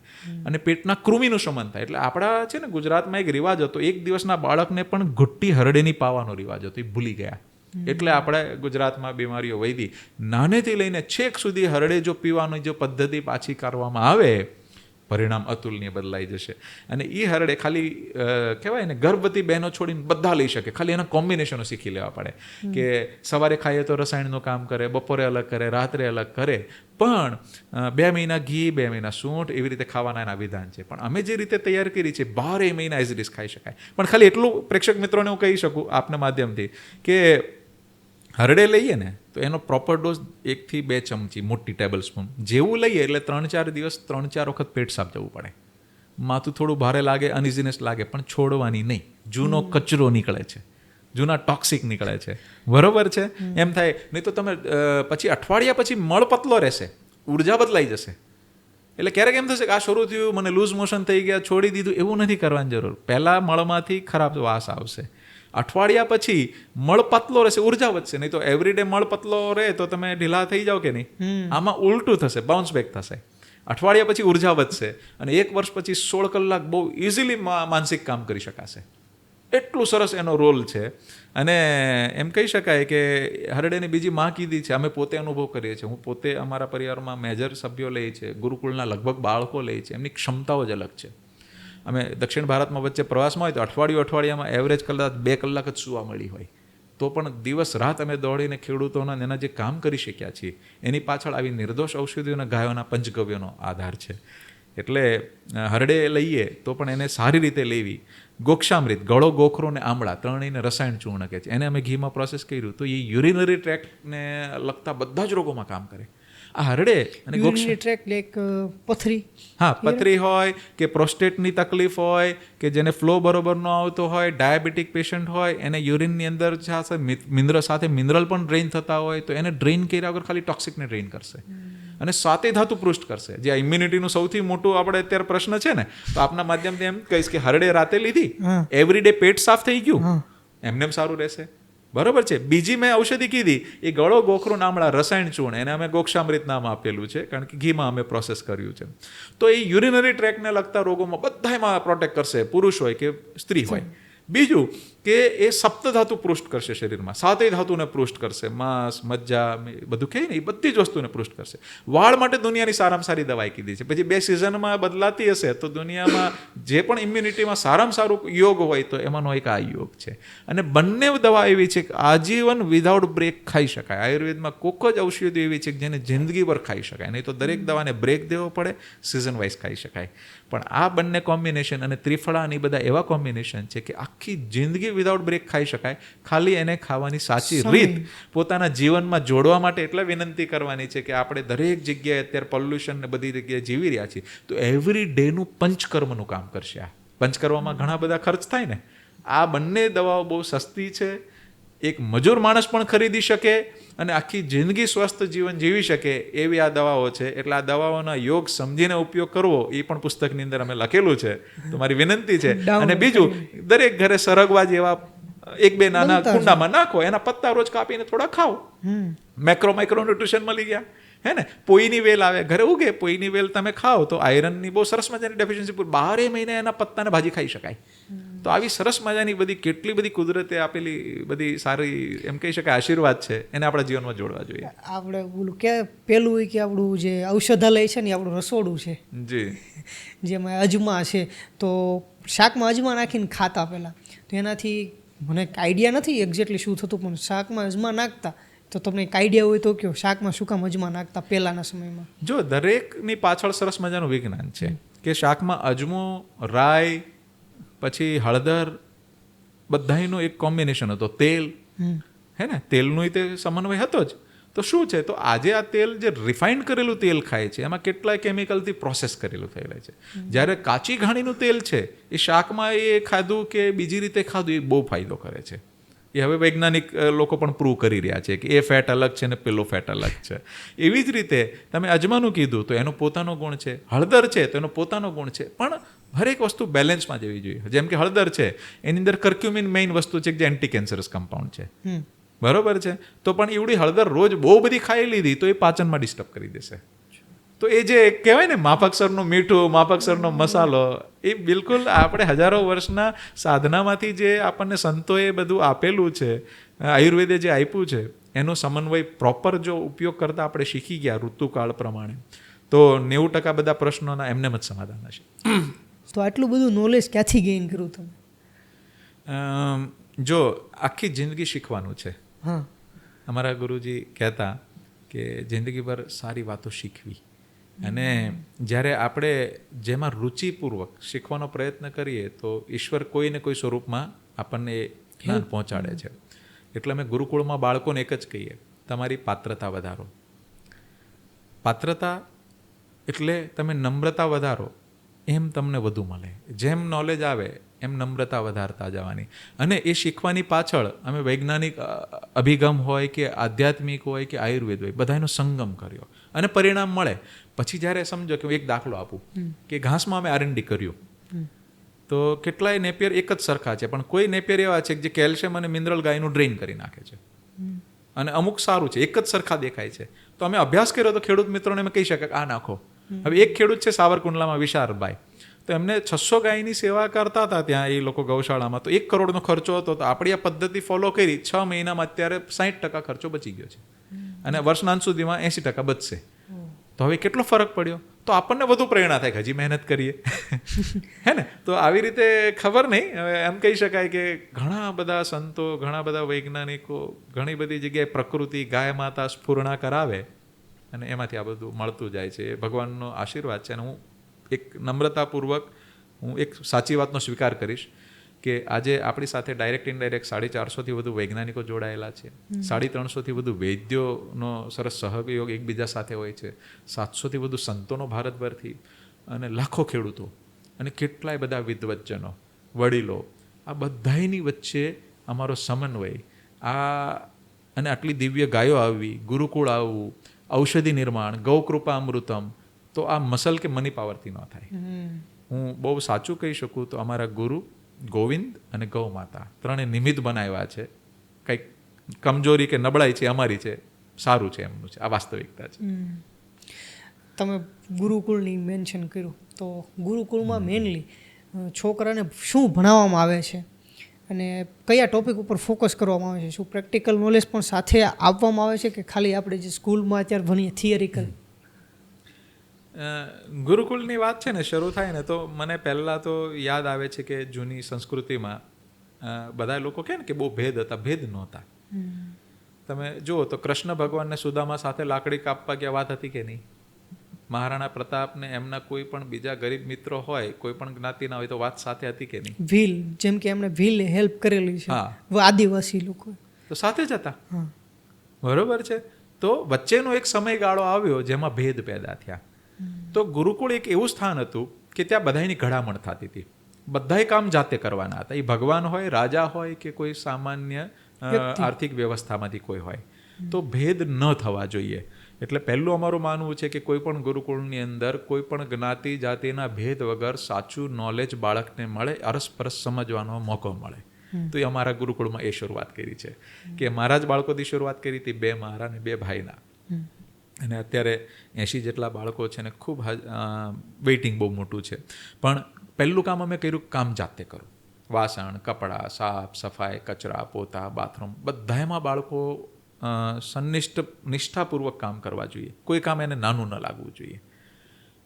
અને પેટના કૃમિનું શમન થાય. એટલે આપણા છે ને ગુજરાતમાં એક રિવાજ હતો, 1 દિવસના બાળકને પણ ઘુટ્ટી હરડેની પાવાનો રિવાજ હતો, એ ભૂલી ગયા. એટલે આપણે ગુજરાતમાં બીમારીઓ વધી. નાનેથી લઈને છેક સુધી હરડે જો પીવાની જો પદ્ધતિ પાછી કરવામાં આવે પરિણામ અતુલનીય બદલાઈ જશે. અને એ હરડે ખાલી કહેવાય ને ગર્ભવતી બહેનો છોડીને બધા લઈ શકે, ખાલી એના કોમ્બિનેશનો શીખી લેવા પડે કે સવારે ખાઈએ તો રસાયણનું કામ કરે, બપોરે અલગ કરે, રાત્રે અલગ કરે. પણ 2 મહિના ઘી, 2 મહિના સૂંઠ એવી રીતે ખાવાના એના વિધાન છે. પણ અમે જે રીતે તૈયાર કરી છે 12 મહિના એઝ ઇટ ઇઝ ખાઈ શકાય. પણ ખાલી એટલું પ્રેક્ષક મિત્રોને હું કહી શકું આપના માધ્યમથી કે હરડે લઈએ ને તો એનો પ્રોપર ડોઝ 1 થી 2 ચમચી મોટી ટેબલ સ્પૂન જેવું લઈએ એટલે 3-4 દિવસ 3-4 વખત પેટ સાફ જવું પડે. માથું થોડું ભારે લાગે, અનઇઝીનેસ લાગે, પણ છોડવાની નહીં. જૂનો કચરો નીકળે છે, જૂના ટોક્સિક નીકળે છે, બરોબર છે. એમ થાય નહીં તો તમે પછી અઠવાડિયા પછી મળ પતલો રહેશે, ઉર્જા બદલાઈ જશે. એટલે ક્યારેક એમ થશે કે આ શરૂ થયું, મને લૂઝ મોશન થઈ ગયા, છોડી દીધું, એવું નથી કરવાની જરૂર. પહેલાં મળમાંથી ખરાબ વાસ આવશે, અઠવાડિયા પછી મળ પતલો રહેશે, ઉર્જા વધશે. નહીં તો એવરીડે મળ પતલો રહે તો તમે ઢીલા થઈ જાઓ કે નહીં. આમાં ઉલટું થશે, બાઉન્સ બેક થશે. અઠવાડિયા પછી ઉર્જા વધશે અને 1 વર્ષ પછી 16 કલાક બહુ ઇઝીલી માનસિક કામ કરી શકાશે. એટલું સરસ એનો રોલ છે. અને એમ કહી શકાય કે હરડેની બીજી માં કીધી છે, અમે પોતે અનુભવ કરીએ છીએ. હું પોતે અમારા પરિવારમાં મેજર સભ્યો લઈએ છીએ, ગુરુકુળના લગભગ બાળકો લઈએ છીએ, એમની ક્ષમતાઓ જ અલગ છે. અમે દક્ષિણ ભારતમાં વચ્ચે પ્રવાસમાં હોય તો અઠવાડિયામાં એવરેજ કલાક 2 કલાક જ સૂવા મળી હોય, તો પણ દિવસ રાત અમે દોડીને ખેડૂતોના એના જે કામ કરી શક્યા છીએ એની પાછળ આવી નિર્દોષ ઔષધિઓના ગાયોના પંચગવ્યનો આધાર છે. એટલે હરડે લઈએ તો પણ એને સારી રીતે લેવી. ગોક્ષામૃત, ગળો, ગોખરો ને આમળા ત્રણેયને રસાયણ ચૂર્ણ કહે છે. એને અમે ઘીમાં પ્રોસેસ કર્યું તો એ યુરિનરી ટ્રેક્ટને લગતા બધા જ રોગોમાં કામ કરે. આ હરડે અને યુરિનરી ટ્રેક્ટ લાઈક પથરી, હા, પથરી હોય કે પ્રોસ્ટેટની તકલીફ હોય કે જેને ફ્લો બરોબર ન આવતો હોય, ડાયાબિટીક પેશન્ટ હોય, એને યુરિનની અંદર સાથે મિનરલ પણ ડ્રેઇન થતા હોય તો એને ડ્રેઇન કર્યા વગર ખાલી ટોક્સિકને ડ્રેઇન કરશે અને સાતે ધાતુ પૃષ્ઠ કરશે. જે આ ઇમ્યુનિટીનું સૌથી મોટું આપણે અત્યારે પ્રશ્ન છે ને, તો આપના માધ્યમથી એમ કહીશ કે હરડે રાતે લીધી, એવરીડે પેટ સાફ થઈ ગયું, એમને સારું રહેશે. બરોબર છે. બીજી મેં ઔષધિ કીધી એ ગળો, ગોખરું, આમળા રસાયણ ચૂર્ણ, એને અમે ગોક્ષામૃત નામ આપેલું છે કારણ કે ઘીમાં અમે પ્રોસેસ કર્યું છે. તો એ યુરિનરી ટ્રેકને લગતા રોગોમાં બધામાં પ્રોટેક્ટ કરશે, પુરુષ હોય કે સ્ત્રી હોય. બીજું કે એ સપ્તધાતુ પૃષ્ઠ કરશે શરીરમાં, 7 ધાતુને પૃષ્ઠ કરશે, માંસ, મજ્જા, બધું કહે ને એ બધી જ વસ્તુને પૃષ્ઠ કરશે. વાળ માટે દુનિયાની સારામાં સારી દવાઈ કીધી છે. પછી 2 સિઝનમાં બદલાતી હશે તો દુનિયામાં જે પણ ઇમ્યુનિટીમાં સારામાં સારું યોગ હોય તો એમાંનો એક આ યોગ છે. અને બંને દવા એવી છે કે આજીવન વિધાઉટ બ્રેક ખાઈ શકાય. આયુર્વેદમાં કોક જ ઔષધિ એવી છે કે જેને જિંદગીભર ખાઈ શકાય, નહીં તો દરેક દવાને બ્રેક દેવો પડે, સિઝન વાઇઝ ખાઈ શકાય. પણ આ બંને કોમ્બિનેશન અને ત્રિફળા અને બધા એવા કોમ્બિનેશન છે કે આખી જિંદગી વિધાઉટ બ્રેક ખાઈ શકાય. ખાલી એને ખાવાની સાચી રીત પોતાના જીવનમાં જોડવા માટે એટલે વિનંતી કરવાની છે કે આપણે દરેક જગ્યાએ અત્યારે પોલ્યુશન ને બધી જગ્યાએ જીવી રહ્યા છીએ તો એવરી ડેનું પંચકર્મનું કામ કરશે. આ પંચકર્મમાં ઘણા બધા ખર્ચ થાય ને, આ બંને દવાઓ બહુ સસ્તી છે, એક મજૂર માણસ પણ ખરીદી શકે અને આખી જિંદગી સ્વસ્થ જીવન જીવી શકે એવી આ દવાઓ છે. એટલે આ દવાઓના યોગ સમજીને ઉપયોગ કરવો એ પણ પુસ્તકની અંદર અમે લખેલું છે. તો મારી વિનંતી છે. અને બીજું, દરેક ઘરે સરગવા જેવા 1-2 નાના કુંડામાં નાખો, એના પત્તા રોજ કાપીને થોડા ખાઓ, માઇક્રો ન્યુટ્રિશન મળી ગયા. હે ને, પોઈની વેલ આવે ઘરે ઉગે, પોઈની વેલ તમે ખાઓ તો આયરનની બહુ સરસ મજાની ડેફિશિયન્સી 12 મહિને એના પત્તાને ભાજી ખાઈ શકાય. તો આવી સરસ મજાની બધી કેટલી બધી કુદરતે આપેલી બધી સારી એમ કહી શકાય આશીર્વાદ છે, એને આપણા જીવનમાં જોડવા જોઈએ. આપણે બોલું કે પેલું હોય કે આપણું જે ઔષધાલય છે ને એ આપણું રસોડું છે. જી. જેમાં અજમા છે તો શાકમાં અજમા નાખીને ખાતા પહેલાં, તો એનાથી મને આઈડિયા નથી એક્ઝેક્ટલી શું થતું, પણ શાકમાં અજમા નાખતા તો તમને એક આઈડિયા હોય તો કયો, શાકમાં શું કામ અજમા નાખતા પહેલાંના સમયમાં? જો દરેકની પાછળ સરસ મજાનું વિજ્ઞાન છે કે શાકમાં અજમો, રાઈ, પછી હળદર બધાનું એક કોમ્બિનેશન હતો. તેલ, હે ને, તેલનું તે સમન્વય હતો જ. તો શું છે, તો આજે આ તેલ જે રિફાઇન્ડ કરેલું તેલ ખાય છે એમાં કેટલાય કેમિકલથી પ્રોસેસ કરેલું થયેલું છે. જ્યારે કાચી ઘાણીનું તેલ છે એ શાકમાં એ ખાધું કે બીજી રીતે ખાધું એ બહુ ફાયદો કરે છે. એ હવે વૈજ્ઞાનિક લોકો પણ પ્રૂવ કરી રહ્યા છે કે એ ફેટ અલગ છે ને પેલો ફેટ અલગ છે. એવી જ રીતે તમે અજમાનું કીધું તો એનો પોતાનો ગુણ છે, હળદર છે તો એનો પોતાનો ગુણ છે, પણ હરેક વસ્તુ બેલેન્સમાં જવી જોઈએ. જેમ કે હળદર છે એની અંદર કર્ક્યુમિન મેઇન વસ્તુ છે જે એન્ટી કેન્સરસ કમ્પાઉન્ડ છે, બરોબર છે. તો પણ એવડી હળદર રોજ બહુ બધી ખાઈ લીધી તો એ પાચનમાં ડિસ્ટર્બ કરી દેશે. તો એ જે કહેવાય ને માફકસરનું મીઠું, માફકસરનો મસાલો, એ બિલકુલ આપણે હજારો વર્ષના સાધનામાંથી જે આપણને સંતોએ બધું આપેલું છે, આયુર્વેદે જે આપ્યું છે, એનો સમન્વય પ્રોપર જો ઉપયોગ કરતાં આપણે શીખી ગયા ઋતુકાળ પ્રમાણે, તો 90% બધા પ્રશ્નોના એમને જ સમાધાન હશે. તો આટલું બધું નોલેજ ક્યાંથી ગેઇન કર્યું તમે? જો આખી જિંદગી શીખવાનું છે. હા, અમારા ગુરુજી કહેતા કે જિંદગીભર સારી વાતો શીખવી, અને જ્યારે આપણે જેમાં રુચિપૂર્વક શીખવાનો પ્રયત્ન કરીએ તો ઈશ્વર કોઈ ને કોઈ સ્વરૂપમાં આપણને એ જ્ઞાન પહોંચાડે છે. એટલે અમે ગુરુકુળમાં બાળકોને એક જ કહીએ, તમારી પાત્રતા વધારો. પાત્રતા એટલે તમે નમ્રતા વધારો, એમ તમને વધુ મળે. જેમ નોલેજ આવે એમ નમ્રતા વધારતા જવાની. અને એ શીખવાની પાછળ અમે વૈજ્ઞાનિક અભિગમ હોય કે આધ્યાત્મિક હોય કે આયુર્વેદ હોય, બધાનો સંગમ કર્યો અને પરિણામ મળે. પછી જ્યારે સમજો કે એક દાખલો આપું કે ઘાસમાં અમે R&D કર્યું, તો કેટલાય નેપિયર એક જ સરખા છે, પણ કોઈ નેપિયર એવા છે કે જે કેલ્શિયમ અને મિનરલ ગાયનું ડ્રેઇન કરી નાખે છે, અને અમુક સારું છે, એક જ સરખા દેખાય છે. તો અમે અભ્યાસ કર્યો તો ખેડૂત મિત્રોને અમે કહી શકીએ આ નાખો. હવે એક ખેડૂત છે સાવરકુંડલામાં, વિશારભાઈ, તો એમને 600 ગાયની સેવા કરતા હતા ત્યાં એ લોકો ગૌશાળામાં. તો 1 કરોડનો ખર્ચો હતો. તો આપણી આ પદ્ધતિ ફોલો કરી 6 મહિનામાં અત્યારે 60% ખર્ચો બચી ગયો છે, અને વર્ષના અંત સુધીમાં 80% બચશે. તો હવે કેટલો ફરક પડ્યો? તો આપણને વધુ પ્રેરણા થાય કે હજી મહેનત કરીએ. હે ને? તો આવી રીતે ખબર નહીં, હવે એમ કહી શકાય કે ઘણા બધા સંતો, ઘણા બધા વૈજ્ઞાનિકો ઘણી બધી જગ્યાએ પ્રકૃતિ, ગાય માતા સ્ફૂર્ણા કરાવે, અને એમાંથી આ બધું મળતું જાય છે. એ ભગવાનનો આશીર્વાદ છે. અને હું એક નમ્રતાપૂર્વક હું એક સાચી વાતનો સ્વીકાર કરીશ કે આજે આપણી સાથે ડાયરેક્ટ ઇનડાયરેક્ટ 450થી વધુ વૈજ્ઞાનિકો જોડાયેલા છે, 350થી વધુ વૈદ્યોનો સરસ સહયોગ એકબીજા સાથે હોય છે, 700થી વધુ સંતોનો ભારતભરથી, અને લાખો ખેડૂતો, અને કેટલાય બધા વિદ્વજ્જનો, વડીલો, આ બધાની વચ્ચે અમારો સમન્વય, અને આટલી દિવ્ય ગાયો આવવી, ગુરુકુળ આવવું, ઔષધિ નિર્માણ, ગૌકૃપા અમૃતમ, તો આ મસલ કે મની પાવરથી ન થાય. હું બહુ સાચું કહી શકું તો અમારા ગુરુ ગોવિંદ અને ગૌ માતા ત્રણે નિમિત્ત બનાવ્યા છે. કંઈક કમજોરી કે નબળાઈ છે અમારી છે, સારું છે એમનું છે, આ વાસ્તવિકતા છે. તમે ગુરુકુળની મેન્શન કર્યું, તો ગુરુકુળમાં મેનલી છોકરાને શું ભણાવવામાં આવે છે અને કયા ટોપિક ઉપર ફોકસ કરવામાં આવે છે? શું પ્રેક્ટિકલ નોલેજ પણ સાથે આપવામાં આવે છે કે ખાલી આપણે જે સ્કૂલમાં અત્યારે ભણીએ થિયરિકલ? ગુરુકુળની વાત છે ને શરૂ થાય ને તો મને પહેલાં તો યાદ આવે છે કે જૂની સંસ્કૃતિમાં બધા લોકો કહે ને કે બહુ ભેદ હતા, ભેદ નહોતા. તમે જુઓ તો કૃષ્ણ ભગવાનને સુદામા સાથે લાકડી કાપવા ગયા વાત હતી કે નહીં? મહારાણા પ્રતાપને એમના કોઈ પણ બીજા ગરીબ મિત્રો હોય, કોઈ પણ જ્ઞાતિના હોય, તો વાત સાથે હતી કે નહીં? વ્હીલ, જેમ કે એમણે વ્હીલ હેલ્પ કરેલી છે આદિવાસી લોકો, તો સાથે જ હતા. બરોબર છે. તો વચ્ચેનો એક સમયગાળો આવ્યો જેમાં ભેદ પેદા થયા. તો ગુરુકુળ એક એવું સ્થાન હતું કે ત્યાં બધાની ઘડામણ થતી હતી, બધાય કામ જાતે કરવાના હતા. એ ભગવાન હોય, રાજા હોય કે કોઈ સામાન્ય આર્થિક વ્યવસ્થામાંથી કોઈ હોય, તો ભેદ ન થવા જોઈએ. એટલે પહેલું અમારું માનવું છે કે કોઈ પણ ગુરુકુળની અંદર કોઈ પણ જ્ઞાતિ જાતિના ભેદ વગર સાચું નોલેજ બાળકને મળે, અરસપરસ સમજવાનો મોકો મળે. તો એ અમારા ગુરુકુળમાં એ શરૂઆત કરી છે કે મારા જ બાળકોથી શરૂઆત કરી હતી, 2 મારા ને 2 ભાઈના. અને અત્યારે 80 જેટલા બાળકો છે ને ખૂબ વેઇટિંગ બહુ મોટું છે. પણ પહેલું કામ અમે કર્યું, કામ જાતે કરું. વાસણ, કપડાં, સાફ સફાઈ, કચરા, પોતા, બાથરૂમ, બધામાં બાળકો નિષ્ઠાપૂર્વક કામ કરવા જોઈએ. કોઈ કામ એને નાનું ન લાગવું જોઈએ.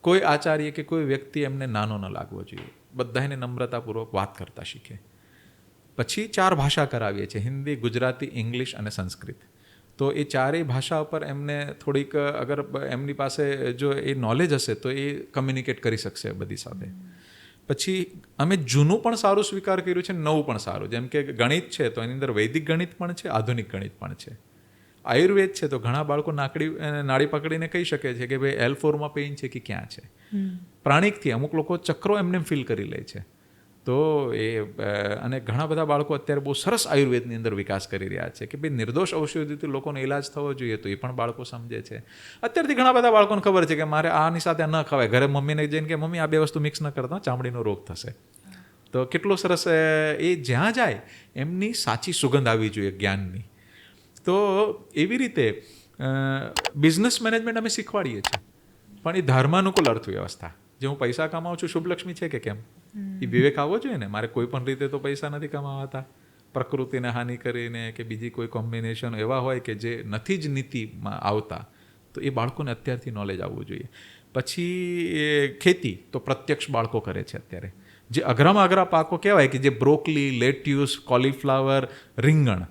કોઈ આચાર્ય કે કોઈ વ્યક્તિ એમને નાનો ન લાગવો જોઈએ. બધાને નમ્રતાપૂર્વક વાત કરતા શીખે. પછી 4 ભાષા કરાવીએ છીએ, હિન્દી, ગુજરાતી, ઇંગ્લિશ અને સંસ્કૃત. તો એ 4 ભાષા ઉપર એમને થોડીક, અગર એમની પાસે જો એ નોલેજ હશે તો એ કમ્યુનિકેટ કરી શકશે બધી સાથે. પછી અમે જૂનું પણ સારું સ્વીકાર કર્યું છે, નવું પણ સારું. જેમ કે ગણિત છે તો એની અંદર વૈદિક ગણિત પણ છે, આધુનિક ગણિત પણ છે. આયુર્વેદ છે તો ઘણા બાળકો નાડી પકડીને કહી શકે છે કે ભાઈ L4માં પેઇન છે કે ક્યાં છે. પ્રાણિકથી અમુક લોકો ચક્રો એમને ફીલ કરી લે છે. તો અને ઘણા બધા બાળકો અત્યારે બહુ સરસ આયુર્વેદની અંદર વિકાસ કરી રહ્યા છે કે ભાઈ નિર્દોષ ઔષધિથી લોકોનો ઇલાજ થવો જોઈએ, તો એ પણ બાળકો સમજે છે. અત્યારથી ઘણા બધા બાળકોને ખબર છે કે મારે આની સાથે ન ખવાય. ઘરે મમ્મીને જઈને કે મમ્મી આ 2 વસ્તુ મિક્સ ન કરતા, ચામડીનો રોગ થશે. તો કેટલો સરસ એ જ્યાં જાય એમની સાચી સુગંધ આવવી જોઈએ જ્ઞાનની. તો એવી રીતે બિઝનેસ મેનેજમેન્ટ અમે શીખવાડીએ છીએ, પણ એ ધર્માનુકૂળ અર્થવ્યવસ્થા. જે હું પૈસા કમાઉં છું, શુભલક્ષ્મી છે કે કેમ, એ વિવેક આવવો જોઈએ ને. મારે કોઈ પણ રીતે તો પૈસા નથી કમાવાતા. પ્રકૃતિને હાનિ કરીને કે બીજી કોઈ કોમ્બિનેશન એવા હોય કે જે નથી જ નીતિમાં આવતા, તો એ બાળકોને અત્યારથી નોલેજ આવવું જોઈએ. પછી ખેતી તો પ્રત્યક્ષ બાળકો કરે છે અત્યારે. જે અઘરામાં અઘરા પાકો કહેવાય કે જે બ્રોકલી, લેટ્યુસ, કોલીફ્લાવર, રીંગણ,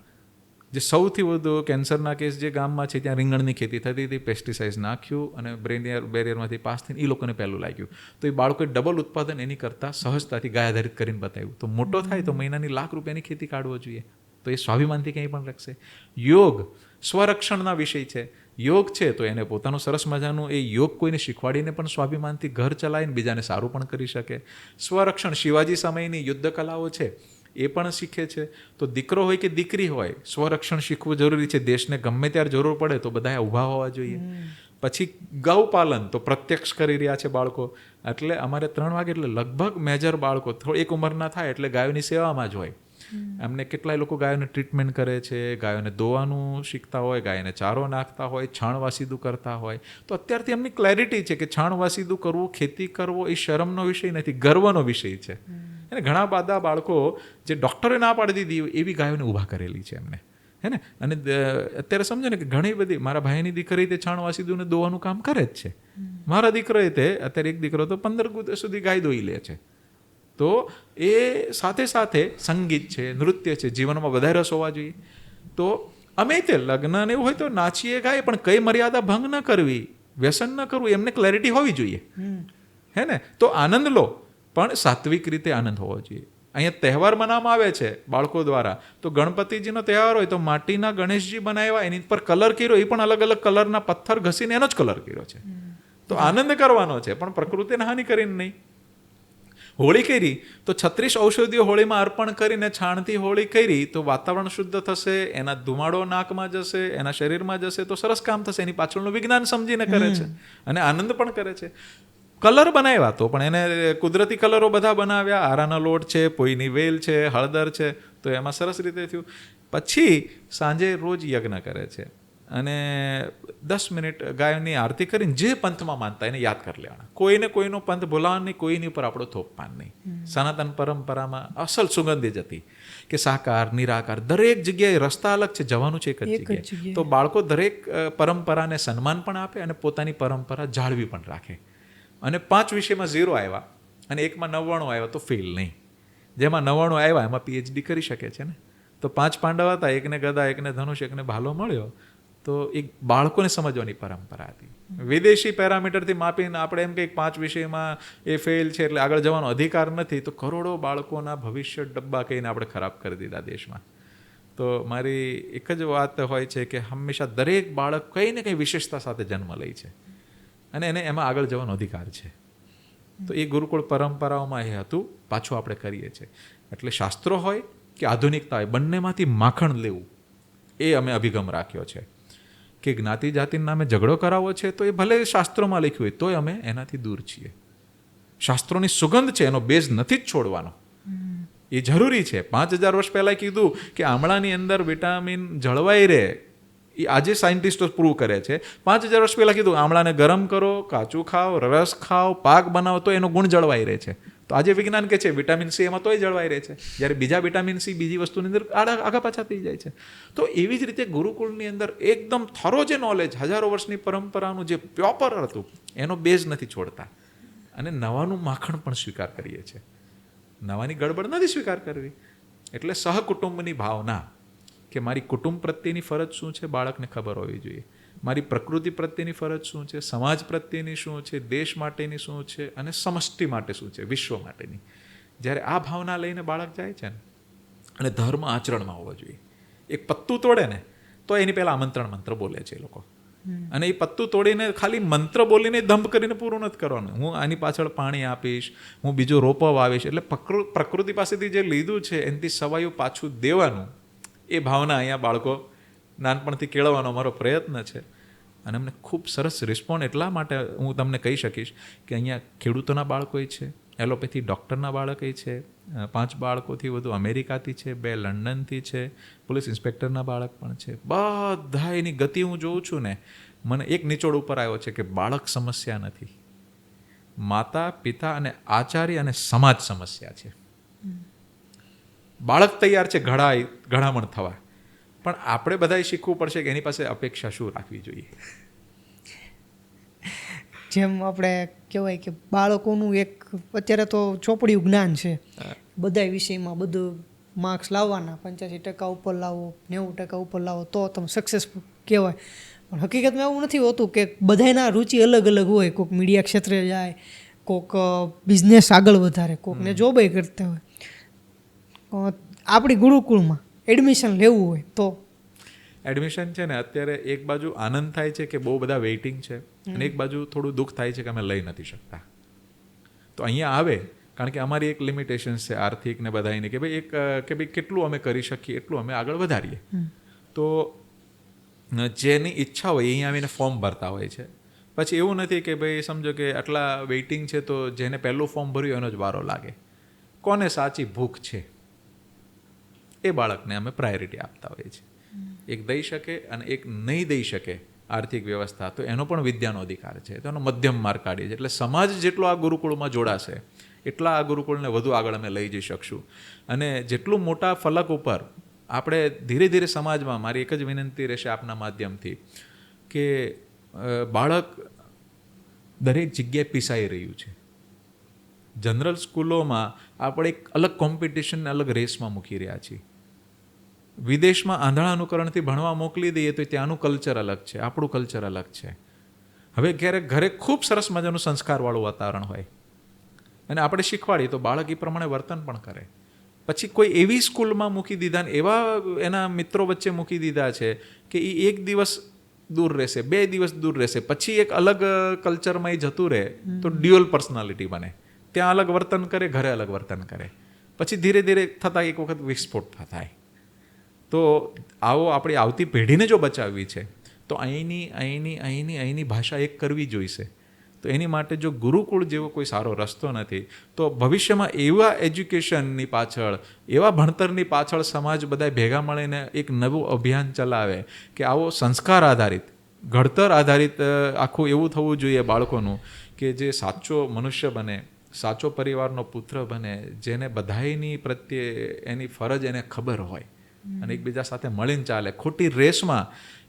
જે સૌથી વધુ કેન્સરના કેસ જે ગામમાં છે ત્યાં રીંગણની ખેતી થતી હતી, પેસ્ટિસાઇડ્સ નાખ્યું અને બેરિયરમાંથી પાસ થઈને એ લોકોને પહેલું લાગ્યું. તો એ બાળકોએ ડબલ ઉત્પાદન એની કરતાં સહજતાથી ગાય આધારિત કરીને બતાવ્યું. તો મોટો થાય તો મહિનાની ₹1,00,000 ખેતી કાઢવો જોઈએ. તો એ સ્વાભિમાનથી કંઈ પણ રખશે. યોગ સ્વરક્ષણના વિષય છે. યોગ છે તો એને પોતાનું સરસ મજાનું એ યોગ કોઈને શીખવાડીને પણ સ્વાભિમાનથી ઘર ચલાવીને બીજાને સારું પણ કરી શકે. સ્વરક્ષણ શિવાજી સમયની યુદ્ધ કલાઓ છે એ પણ શીખે છે. તો દીકરો હોય કે દીકરી હોય, સ્વરક્ષણ શીખવું જરૂરી છે. દેશને ગમે ત્યારે જરૂર પડે તો બધાએ ઊભા હોવા જોઈએ. પછી ગૌપાલન તો પ્રત્યક્ષ કરી રહ્યા છે બાળકો. એટલે અમારે 3 વાગે એટલે લગભગ મેજર બાળકો એક ઉંમરના થાય એટલે ગાયોની સેવામાં જ હોય. એમને કેટલાય લોકો ગાયોને ટ્રીટમેન્ટ કરે છે, ગાયોને દોવાનું શીખતા હોય, ગાયને ચારો નાખતા હોય, છાણ વાસીદું કરતા હોય. તો અત્યારથી એમની ક્લેરિટી છે કે છાણ વાસીદું કરવું, ખેતી કરવો એ શરમનો વિષય નથી, ગર્વનો વિષય છે. અને ઘણા બધા બાળકો જે ડૉક્ટરે ના પાડી દીધી એવી ગાયોને ઊભા કરેલી છે એમને, હે ને. અને અત્યારે સમજો ને કે ઘણી બધી મારા ભાઈની દીકરી તે છાણ વાસીદું ને દોવાનું કામ કરે જ છે. મારા દીકરોએ તે અત્યારે એક દીકરો તો 15 સુધી ગાય દોઈ લે છે. તો એ સાથે સાથે સંગીત છે, નૃત્ય છે, જીવનમાં બધા રસ હોવા જોઈએ. તો અમે તે લગ્ન ને એવું હોય તો નાચીએ ગાય, પણ કઈ મર્યાદા ભંગ ન કરવી, વ્યસન ન કરવું, એમને ક્લેરિટી હોવી જોઈએ, હે ને. તો આનંદ લો પણ સાત્વિક રીતે આનંદ હોવો જોઈએ. અહીંયા તહેવાર મનાવવામાં આવે છે બાળકો દ્વારા. તો ગણપતિજીનો તહેવાર હોય તો માટીના ગણેશજી બનાવ્યા, એની પર કલર કર્યો, એ પણ અલગ અલગ કલરના પથ્થર ઘસીને એનો જ કલર કર્યો છે. તો આનંદ કરવાનો છે પણ પ્રકૃતિને હાનિ કરીને નહીં. હોળી કરી તો 36 ઔષધિઓ હોળીમાં અર્પણ કરીને છાણથી હોળી કરી તો વાતાવરણ શુદ્ધ થશે, એના ધુમાડો નાકમાં જશે, એના શરીરમાં જશે, તો સરસ કામ થશે. એની પાછળનું વિજ્ઞાન સમજીને કરે છે અને આનંદ પણ કરે છે. કલર બનાવ્યા તો પણ એને કુદરતી કલરો બધા બનાવ્યા, આરાનો લોટ છે, પોઈની વેલ છે, હળદર છે, તો એમાં સરસ રીતે થયું. પછી સાંજે રોજ યજ્ઞ કરે છે અને 10 મિનિટ ગાયની આરતી કરીને જે પંથમાં માનતા એને યાદ કરી લેવાના. કોઈને કોઈનો પંથ ભૂલાવાનો નહીં, કોઈની ઉપર આપણો થોપવાન નહીં. સનાતન પરંપરામાં અસલ સુગંધી જ હતી કે સાકાર, નિરાકાર, દરેક જગ્યાએ રસ્તા અલગ છે, જવાનું છે એક જ જગ્યાએ. તો બાળકો દરેક પરંપરાને સન્માન પણ આપે અને પોતાની પરંપરા જાળવી પણ રાખે. અને 5 વિષયમાં 0 આવ્યા અને એકમાં 99 આવ્યા તો ફેલ નહીં. જેમાં 99 આવ્યા એમાં PhD કરી શકે છે ને. તો 5 પાંડવ હતા, એકને ગદા, એકને ધનુષ, એકને ભાલો મળ્યો. તો એક બાળકોને સમજવાની પરંપરા હતી. વિદેશી પેરામીટરથી માપીને આપણે એમ કે 5 વિષયમાં એ ફેલ છે એટલે આગળ જવાનો અધિકાર નથી, તો કરોડો બાળકોના ભવિષ્ય ડબ્બા કહીને આપણે ખરાબ કરી દીધા દેશમાં. તો મારી એક જ વાત હોય છે કે હંમેશા દરેક બાળક કંઈ ને કંઈ વિશેષતા સાથે જન્મ લે છે અને એને એમાં આગળ જવાનો અધિકાર છે. તો એ ગુરુકુળ પરંપરાઓમાં એ હતું, પાછું આપણે કરીએ છીએ. એટલે શાસ્ત્રો હોય કે આધુનિકતા હોય, બંનેમાંથી માખણ લેવું એ અમે અભિગમ રાખ્યો છે. કે જ્ઞાતિ જાતિના નામે ઝઘડો કરાવવો છે તો એ ભલે શાસ્ત્રોમાં લખ્યું હોય તોય અમે એનાથી દૂર છીએ. શાસ્ત્રોની સુગંધ છે, એનો બેઝ નથી જ છોડવાનો, એ જરૂરી છે. 5000 વર્ષ પહેલાં કીધું કે આમળાની અંદર વિટામિન જળવાઈ રહે, એ આજે સાયન્ટિસ્ટો પ્રૂવ કરે છે. 5000 વર્ષ પહેલાં કીધું આમળાને ગરમ કરો, કાચું ખાઓ, રસ ખાઓ, પાક બનાવો તો એનો ગુણ જળવાઈ રહે છે. તો આજે વિજ્ઞાન કે છે વિટામિન સી એમાં તોય જળવાઈ રહે છે, જ્યારે બીજા વિટામિન સી બીજી વસ્તુની અંદર આગા પાછા થઈ જાય છે. તો એવી જ રીતે ગુરુકુળની અંદર એકદમ થરો જે નોલેજ, હજારો વર્ષની પરંપરાનું જે પ્યોપર હતું એનો બેઝ નથી છોડતા અને નવાનું માખણ પણ સ્વીકાર કરીએ છીએ. નવાની ગડબડ નથી સ્વીકાર કરવી. એટલે સહકુટુંબની ભાવના કે મારી કુટુંબ પ્રત્યેની ફરજ શું છે બાળકને ખબર હોવી જોઈએ, મારી પ્રકૃતિ પ્રત્યેની ફરજ શું છે, સમાજ પ્રત્યેની શું છે, દેશ માટેની શું છે અને સમષ્ટિ માટે શું છે, વિશ્વ માટેની. જ્યારે આ ભાવના લઈને બાળક જાય છે ને, અને ધર્મ આચરણમાં હોવો જોઈએ. એક પત્તું તોડે ને તો એની પહેલાં આમંત્રણ મંત્ર બોલે છે એ લોકો, અને એ પત્તું તોડીને ખાલી મંત્ર બોલીને દંભ કરીને પૂરું નથી કરવાનું. હું આની પાછળ પાણી આપીશ, હું બીજો રોપો વાવીશ. એટલે પ્રકૃતિ પાસેથી જે લીધું છે એનાથી સવાયું પાછું દેવાનું, એ ભાવના અહીંયા બાળકો નાનપણથી કેળવવાનો અમારો પ્રયત્ન છે. અને અમને ખૂબ સરસ રિસ્પોન્ડ એટલા માટે હું તમને કહી શકીશ કે અહીંયા ખેડૂતોના બાળકોય છે, એલોપેથી ડૉક્ટરના બાળકોય છે, 5 બાળકોથી વધુ અમેરિકાથી છે, 2 લંડનથી છે, પોલીસ ઇન્સ્પેક્ટરના બાળક પણ છે. બધા એની ગતિ હું જોઉં છું ને, મને એક નિચોડ ઉપર આવ્યો છે કે બાળક સમસ્યા નથી, માતા પિતા અને આચાર્ય અને સમાજ સમસ્યા છે. બાળક તૈયાર છે ઘડામણ થવા, પણ આપણે બધાએ શીખવું પડશે કે એની પાસે અપેક્ષા શું રાખવી જોઈએ. જેમ આપણે કહેવાય કે બાળકોનું એક અત્યારે તો ચોપડિયું જ્ઞાન છે, બધા વિષયમાં બધું માર્ક્સ લાવવાના, 85% ઉપર લાવો, 90% ઉપર લાવો તો તમે સક્સેસફુલ કહેવાય. પણ હકીકતમાં એવું નથી હોતું કે બધાના રુચિ અલગ અલગ હોય. કોઈક મીડિયા ક્ષેત્રે જાય, કોઈક બિઝનેસ આગળ વધારે, કોઈકને જોબ કરતા હોય. આપણી ગુરુકુળમાં એડમિશન લેવું હોય તો એડમિશન છે ને અત્યારે એક બાજુ આનંદ થાય છે કે બહુ બધા વેઇટિંગ છે, અને એક બાજુ થોડું દુઃખ થાય છે કે અમે લઈ નથી શકતા. તો અહીંયા આવે, કારણ કે અમારી એક લિમિટેશન્સ છે આર્થિક ને બધાની, કે ભાઈ ભાઈ કેટલું અમે કરી શકીએ એટલું અમે આગળ વધારીએ. તો જેની ઈચ્છા હોય અહીંયા આવીને ફોર્મ ભરતા હોય છે. પછી એવું નથી કે ભાઈ સમજો કે આટલા વેઇટિંગ છે તો જેને પહેલું ફોર્મ ભર્યું એનો જ વારો લાગે. કોને સાચી ભૂખ છે એ બાળકને અમે પ્રાયોરિટી આપતા હોઈએ છીએ. એક દઈ શકે અને એક નહીં દઈ શકે આર્થિક વ્યવસ્થા, તો એનો પણ વિદ્યાનો અધિકાર છે, તો એનો મધ્યમ માર્ગ કાઢીએ છીએ. એટલે સમાજ જેટલો આ ગુરુકુળમાં જોડાશે એટલા આ ગુરુકુળને વધુ આગળ અમે લઈ જઈ શકશું. અને જેટલું મોટા ફલક ઉપર આપણે ધીરે ધીરે સમાજમાં, મારી એક જ વિનંતી રહેશે આપના માધ્યમથી, કે બાળક દરેક જગ્યાએ પીસાઈ રહ્યું છે. જનરલ સ્કૂલોમાં આપણે એક અલગ કોમ્પિટિશનને અલગ રેસમાં મૂકી રહ્યા છીએ. વિદેશમાં આંધળા અનુકરણથી ભણવા મોકલી દઈએ તો ત્યાંનું કલ્ચર અલગ છે, આપણું કલ્ચર અલગ છે. હવે ક્યારેક ઘરે ખૂબ સરસ મજાનું સંસ્કારવાળું વાતાવરણ હોય અને આપણે શીખવાડીએ તો બાળક એ પ્રમાણે વર્તન પણ કરે. પછી કોઈ એવી સ્કૂલમાં મૂકી દીધા ને એવા એના મિત્રો વચ્ચે મૂકી દીધા છે કે એ એક દિવસ દૂર રહેશે, 2 દિવસ દૂર રહેશે, પછી એક અલગ કલ્ચરમાં એ જતું રહે તો ડ્યુઅલ પર્સનાલિટી બને. ત્યાં અલગ વર્તન કરે, ઘરે અલગ વર્તન કરે, પછી ધીરે ધીરે થતાં એક વખત વિસ્ફોટ થાય. તો આવો આપણી આવતી પેઢીને જો બચાવવી છે તો અહીંની ભાષા એક કરવી જોઈશે. તો એની માટે જો ગુરુકુળ જેવો કોઈ સારો રસ્તો નથી, તો ભવિષ્યમાં એવા એજ્યુકેશનની પાછળ, એવા ભણતરની પાછળ સમાજ બધા ભેગા મળીને એક નવું અભિયાન ચલાવે કે આવો સંસ્કાર આધારિત, ઘડતર આધારિત આખું એવું થવું જોઈએ બાળકોનું કે જે સાચો મનુષ્ય બને, સાચો પરિવારનો પુત્ર બને, જેને બધાયની પ્રત્યે એની ફરજ એને ખબર હોય અને એકબીજા સાથે મળીને ચાલે. ખોટી રેસમાં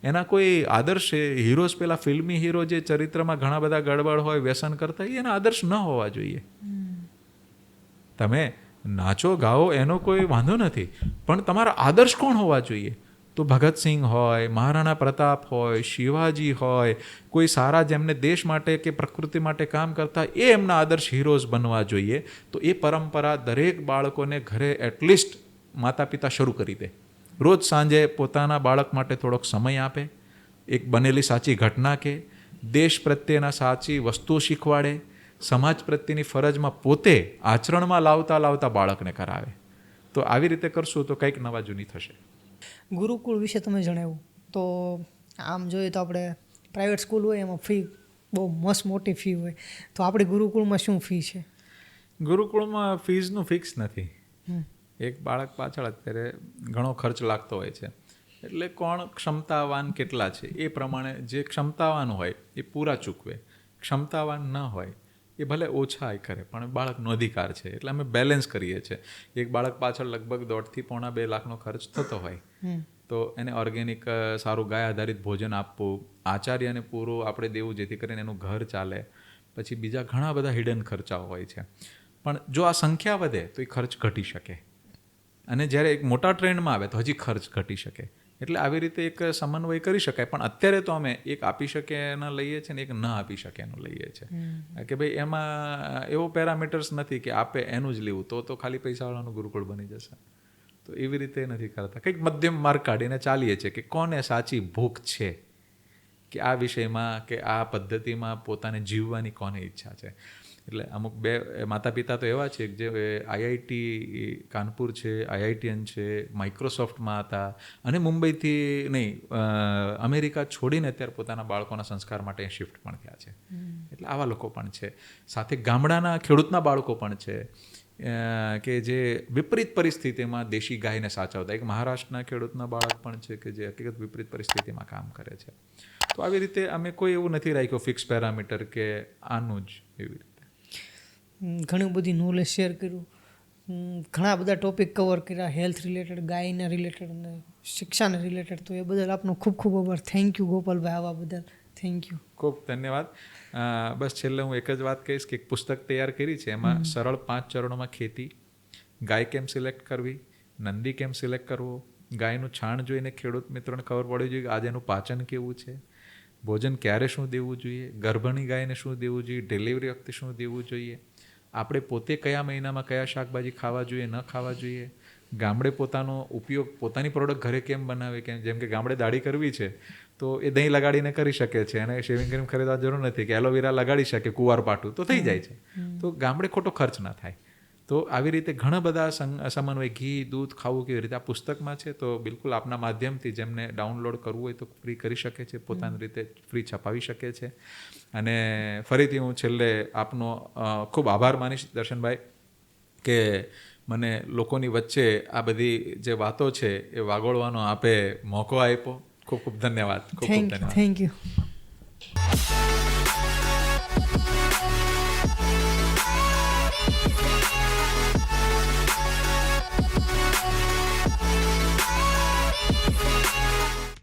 એના કોઈ આદર્શ હીરોઝ, પેલા ફિલ્મી હીરો જે ચરિત્રમાં ઘણા બધા ગડબડ હોય, વ્યસન કરતા, એના આદર્શ ન હોવા જોઈએ. તમે નાચો ગાઓ એનો કોઈ વાંધો નથી, પણ તમારા આદર્શ કોણ હોવા જોઈએ? તો ભગતસિંહ હોય, મહારાણા પ્રતાપ હોય, શિવાજી હોય, કોઈ સારા જેમને દેશ માટે કે પ્રકૃતિ માટે કામ કરતા, એ એમના આદર્શ હીરોઝ બનવા જોઈએ. તો એ પરંપરા દરેક બાળકોને ઘરે એટલીસ્ટ માતા પિતા શરૂ કરી દે. રોજ સાંજે પોતાના બાળક માટે થોડોક સમય આપે, એક બનેલી સાચી ઘટના કે, દેશ પ્રત્યેના સાચી વસ્તુઓ શીખવાડે, સમાજ પ્રત્યેની ફરજમાં પોતે આચરણમાં લાવતા બાળકને કરાવે. તો આવી રીતે કરશું તો કંઈક નવા જૂની થશે. ગુરુકુળ વિશે તમે જણાવ્યું, તો આમ જોઈએ તો આપણે પ્રાઇવેટ સ્કૂલ હોય એમાં ફી બહુ મસ્ત મોટી ફી હોય, તો આપણે ગુરુકુળમાં શું ફી છે? ગુરુકુળમાં ફીઝનું ફિક્સ નથી. એક બાળક પાછળ અત્યારે ઘણો ખર્ચ લાગતો હોય છે. એટલે કોણ ક્ષમતાવાન કેટલા છે એ પ્રમાણે જે ક્ષમતાવાન હોય એ પૂરા ચૂકવે, ક્ષમતાવાન ન હોય એ ભલે ઓછા કરે, પણ બાળકનો અધિકાર છે. એટલે અમે બેલેન્સ કરીએ છીએ. એક બાળક પાછળ લગભગ 1.5 થી 2.5 લાખનો ખર્ચ થતો હોય તો એને ઓર્ગેનિક સારું ગાય આધારિત ભોજન આપવું, આચાર્યને પૂરું આપણે દેવું જેથી કરીને એનું ઘર ચાલે. પછી બીજા ઘણા બધા હિડન ખર્ચાઓ હોય છે. પણ જો આ સંખ્યા વધે તો એ ખર્ચ ઘટી શકે, અને જ્યારે એક મોટા ટ્રેન્ડમાં આવે તો હજી ખર્ચ ઘટી શકે. એટલે આવી રીતે એક સમન્વય કરી શકાય. પણ અત્યારે તો અમે એક આપી શકે એના લઈએ છીએ ને એક ન આપી શકે એનું લઈએ છીએ, કે ભાઈ એમાં એવો પેરામીટર્સ નથી કે આપે એનું જ લેવું તો ખાલી પૈસાવાળાનું ગુરુકુળ બની જશે. તો એવી રીતે નથી કરતા. કંઈક મધ્યમ માર્ગ કાઢીને ચાલીએ છીએ કે કોને સાચી ભૂખ છે, કે આ વિષયમાં કે આ પદ્ધતિમાં પોતાને જીવવાની કોને ઈચ્છા છે. એટલે અમુક 2 માતા પિતા તો એવા છે જે આઈઆઈટી કાનપુર છે, આઈઆઈટીએન છે, માઇક્રોસોફ્ટમાં હતા, અને મુંબઈથી નહીં અમેરિકા છોડીને અત્યારે પોતાના બાળકોના સંસ્કાર માટે શિફ્ટ પણ થયા છે. એટલે આવા લોકો પણ છે. સાથે ગામડાના ખેડૂતના બાળકો પણ છે કે જે વિપરીત પરિસ્થિતિમાં દેશી ગાયને સાચવતા. એક મહારાષ્ટ્રના ખેડૂતના બાળક પણ છે કે જે હકીકત વિપરીત પરિસ્થિતિમાં કામ કરે છે. તો આવી રીતે અમે કોઈ એવું નથી રાખ્યું ફિક્સ પેરામીટર કે આનું જ એવી રીતે. ઘણી બધી નોલેજ શેર કર્યું, ઘણા બધા ટોપિક કવર કર્યા, હેલ્થ રિલેટેડ, ગાયના રિલેટેડ અને શિક્ષાને રિલેટેડ. તો એ બદલ આપનો ખૂબ ખૂબ આભાર. થેન્ક યુ ગોપાલભાઈ આવા બદલ. Thank you. ખૂબ ધન્યવાદ. બસ છેલ્લે હું એક જ વાત કહીશ કે એક પુસ્તક તૈયાર કરી છે, એમાં સરળ 5 ચરણોમાં ખેતી, ગાય કેમ સિલેક્ટ કરવી, નંદી કેમ સિલેક્ટ કરવો, ગાયનું છાણ જોઈને ખેડૂત મિત્રોને ખબર પડવી જોઈએ કે આજે એનું પાચન કેવું છે, ભોજન ક્યારે શું દેવું જોઈએ, ગર્ભણી ગાયને શું દેવું જોઈએ, ડિલિવરી વખતે શું દેવું જોઈએ, આપણે પોતે કયા મહિનામાં કયા શાકભાજી ખાવા જોઈએ ન ખાવા જોઈએ, ગામડે પોતાનો ઉપયોગ પોતાની પ્રોડક્ટ ઘરે કેમ બનાવે, કે જેમ કે ગામડે દાઢી કરવી છે તો એ દહીં લગાડીને કરી શકે છે અને શેવિંગ ક્રીમ ખરીદવા જરૂર નથી, કે એલોવેરા લગાડી શકે કુંવારપાઠું તો થઈ જાય છે. તો ગામડે ખોટો ખર્ચ ના થાય. તો આવી રીતે ઘણા બધા સમન્વય, ઘી દૂધ ખાવું કેવી રીતે આ પુસ્તકમાં છે. તો બિલકુલ આપના માધ્યમથી જેમને ડાઉનલોડ કરવું હોય તો ફ્રી કરી શકે છે, પોતાની રીતે ફ્રી છપાવી શકે છે. અને ફરીથી હું છેલ્લે આપનો ખૂબ આભાર માનીશ દર્શનભાઈ કે મને લોકોની વચ્ચે આ બધી જે વાતો છે એ વાગોળવાનો આપે મોકો આપ્યો. ખૂબ ખૂબ ધન્યવાદ. ખૂબ ખૂબ ધન્યવાદ. Thank you.